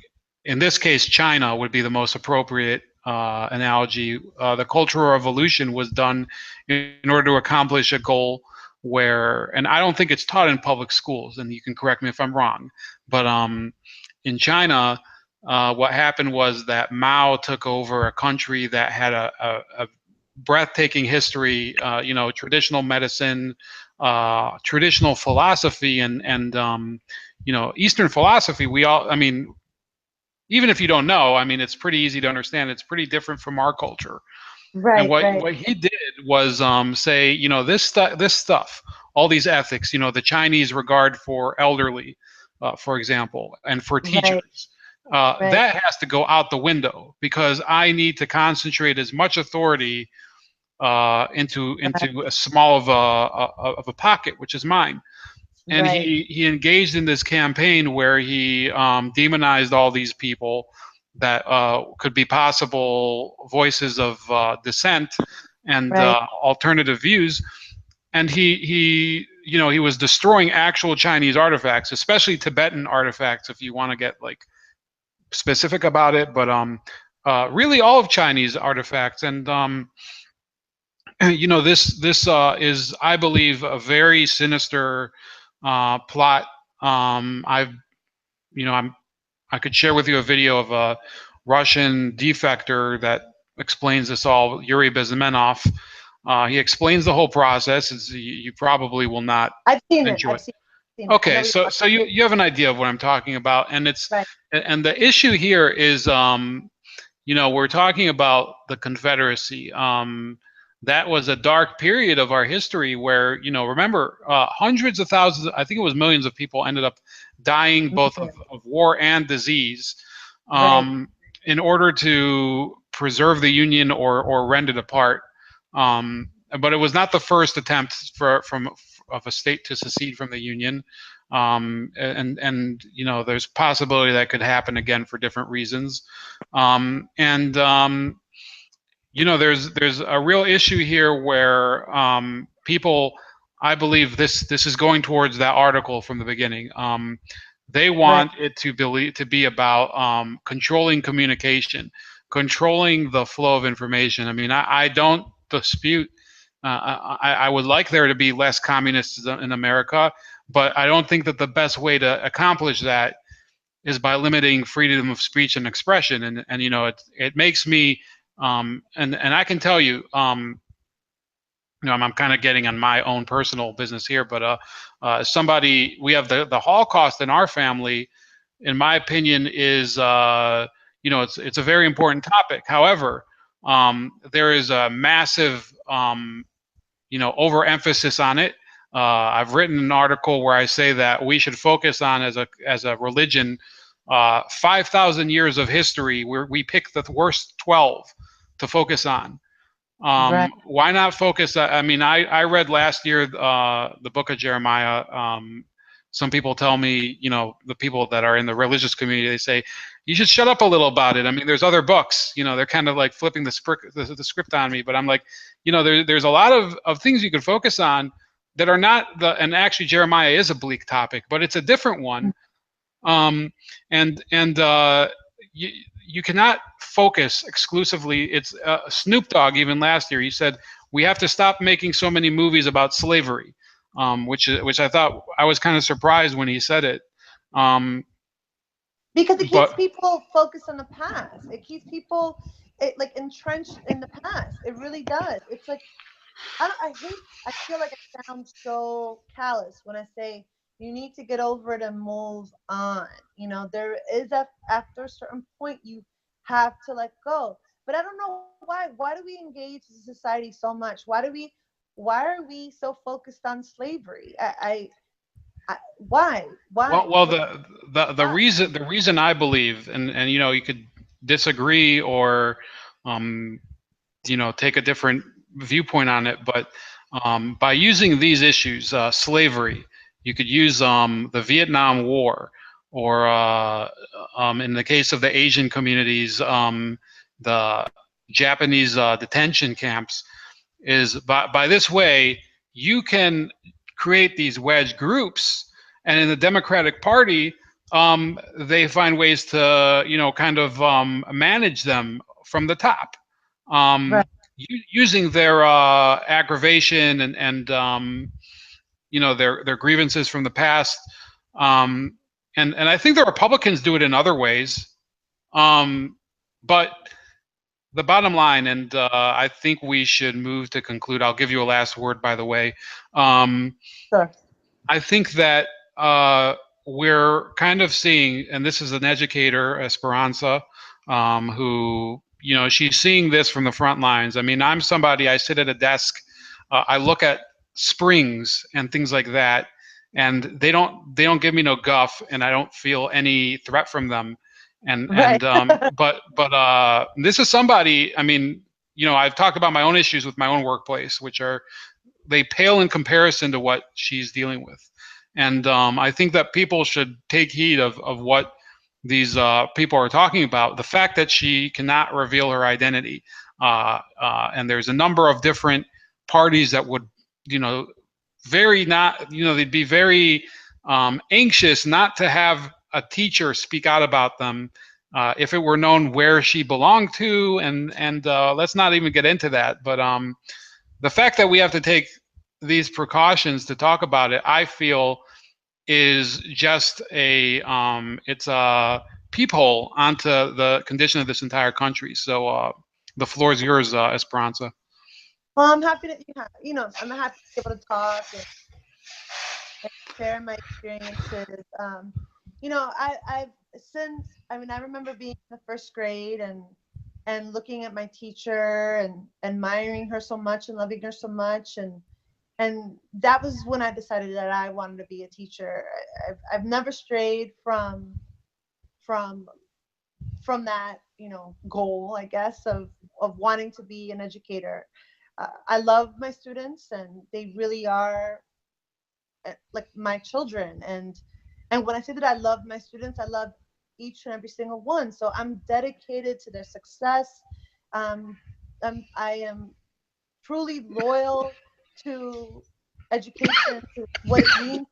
in this case, China would be the most appropriate analogy. The Cultural Revolution was done in order to accomplish a goal where, and I don't think it's taught in public schools, and you can correct me if I'm wrong, but in China, what happened was that Mao took over a country that had a breathtaking history, traditional medicine, traditional philosophy, and Eastern philosophy. I mean, even if you don't know, I mean, it's pretty easy to understand. It's pretty different from our culture. Right. And what he did was say, this stuff, all these ethics, the Chinese regard for elderly, for example, and for teachers, that has to go out the window, because I need to concentrate as much authority into as small of a pocket, which is mine. And he engaged in this campaign where he demonized all these people that could be possible voices of dissent and alternative views. And he was destroying actual Chinese artifacts, especially Tibetan artifacts, if you want to get specific about it. But really all of Chinese artifacts. And this is, I believe, a very sinister plot. I could share with you a video of a Russian defector that explains this all, Yuri Bezmenov. He explains the whole process. You probably will not enjoy it. Okay, so you have an idea of what I'm talking about, and and the issue here is, we're talking about the Confederacy. That was a dark period of our history where, remember, hundreds of thousands, I think it was millions of people ended up dying both of war and disease in order to preserve the Union or rend it apart. but it was not the first attempt of a state to secede from the Union. And there's possibility that could happen again for different reasons. There's a real issue here where people, I believe this is going towards that article from the beginning. They want it to be about controlling communication, controlling the flow of information. I mean, I don't dispute. I would like there to be less communists in America, but I don't think that the best way to accomplish that is by limiting freedom of speech and expression. And it makes me and I can tell you, I'm kind of getting on my own personal business here, but somebody, we have the Holocaust in our family, in my opinion, is it's a very important topic. However, there is a massive overemphasis on it. I've written an article where I say that we should focus on as a religion 5,000 years of history, where we pick the worst 12 to focus on. Why not focus? I mean, I read last year the book of Jeremiah. Some people tell me, the people that are in the religious community, they say, you should shut up a little about it. I mean, there's other books, they're kind of like flipping the script on me, but I'm like, there's a lot of things you can focus on that are not and actually Jeremiah is a bleak topic, but it's a different one. You cannot focus exclusively. It's Snoop Dogg, even last year, he said, we have to stop making so many movies about slavery, which I thought, I was kind of surprised when he said it. Because it keeps people focused on the past. It keeps people entrenched in the past. It really does. It's like, I feel like I sound so callous when I say you need to get over it and move on. There is after a certain point you have to let go. But I don't know why. Why do we engage in society so much? Why are we so focused on slavery? Why? Well, the reason I believe, and you could disagree or take a different viewpoint on it, but by using these issues, slavery, you could use the Vietnam War, or in the case of the Asian communities, the Japanese detention camps. Is by this way you can create these wedge groups, and in the Democratic Party, they find ways to kind of manage them from the top. Using their aggravation and their grievances from the past, and I think the Republicans do it in other ways, but the bottom line, and I think we should move to conclude. I'll give you a last word, by the way. Sure. I think that we're kind of seeing, and this is an educator, Esperanza, who, she's seeing this from the front lines. I mean, I'm somebody, I sit at a desk, I look at springs and things like that, and they don't give me no guff, and I don't feel any threat from them. But this is somebody, I mean, I've talked about my own issues with my own workplace, which they pale in comparison to what she's dealing with. And I think that people should take heed of what these people are talking about. The fact that she cannot reveal her identity, and there's a number of different parties that would, they'd be very anxious not to have a teacher speak out about them if it were known where she belonged to, and let's not even get into that. But the fact that we have to take these precautions to talk about it, I feel, is just it's a peephole onto the condition of this entire country. So the floor is yours, Esperanza. Well, I'm happy that I'm happy to be able to talk and share my experiences. I remember being in the first grade and looking at my teacher and admiring her so much and loving her so much, and that was when I decided that I wanted to be a teacher. I've never strayed from that goal, I guess, of wanting to be an educator. I love my students, and they really are like my children. And when I say that I love my students, I love each and every single one. So I'm dedicated to their success. Um, I am truly loyal to education, to what it means,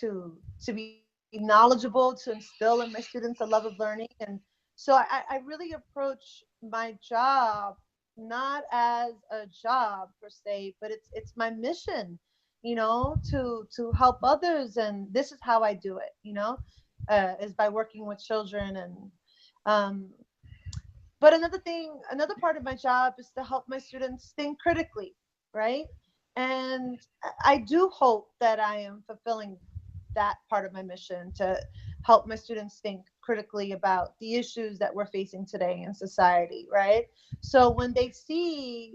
to be knowledgeable, to instill in my students a love of learning. And so I really approach my job not as a job per se, but it's my mission, to help others. And this is how I do it, is by working with children. And um, but another part of my job is to help my students think critically, right? And I do hope that I am fulfilling that part of my mission, to help my students think critically about the issues that we're facing today in society, right? So when they see,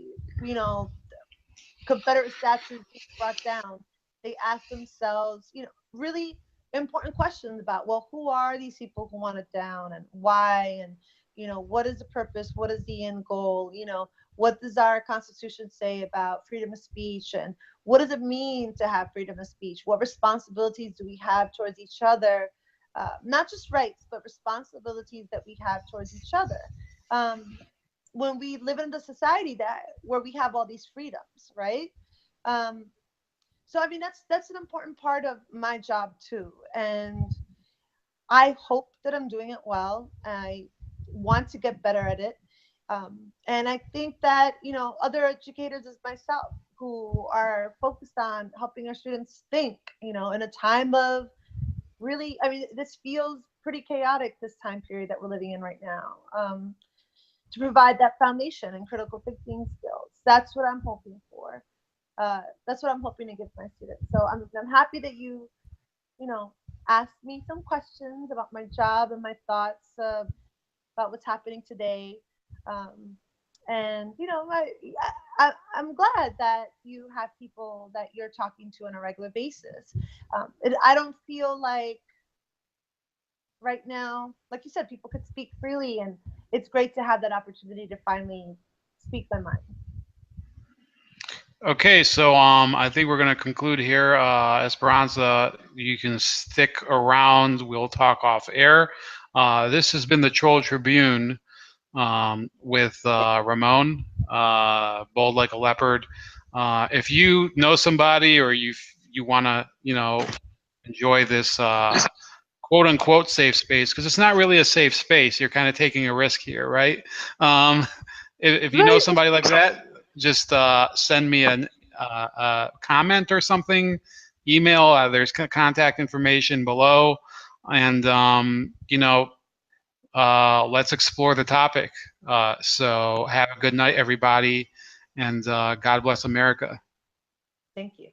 Confederate statues being brought down, they ask themselves, really important questions about, well, who are these people who want it down, and why, and what is the purpose, what is the end goal, what does our Constitution say about freedom of speech, and what does it mean to have freedom of speech? What responsibilities do we have towards each other? Not just rights, but responsibilities that we have towards each other. Um, when we live in the society where we have all these freedoms, right? Um, so I mean, that's an important part of my job too, and I hope that I'm doing it well. I want to get better at it, and I think that other educators as myself who are focused on helping our students think, in a time of really, I mean, this feels pretty chaotic, this time period that we're living in right now. To provide that foundation and critical thinking skills. That's what I'm hoping for. That's what I'm hoping to give my students. So I'm happy that you know, asked me some questions about my job and my thoughts about what's happening today. Um, and I'm glad that you have people that you're talking to on a regular basis. I don't feel like right now, like you said, people could speak freely, and it's great to have that opportunity to finally speak my mind. Okay, so I think we're going to conclude here. Esperanza, you can stick around. We'll talk off air. This has been the Troll Tribune with Ramon, bold like a leopard. If you know somebody, or you want to, enjoy this quote unquote safe space, because it's not really a safe space. You're kind of taking a risk here, right? Um, if you know Right. somebody like that, just send me a comment or something, email. There's contact information below, and let's explore the topic. So have a good night, everybody, and God bless America. Thank you.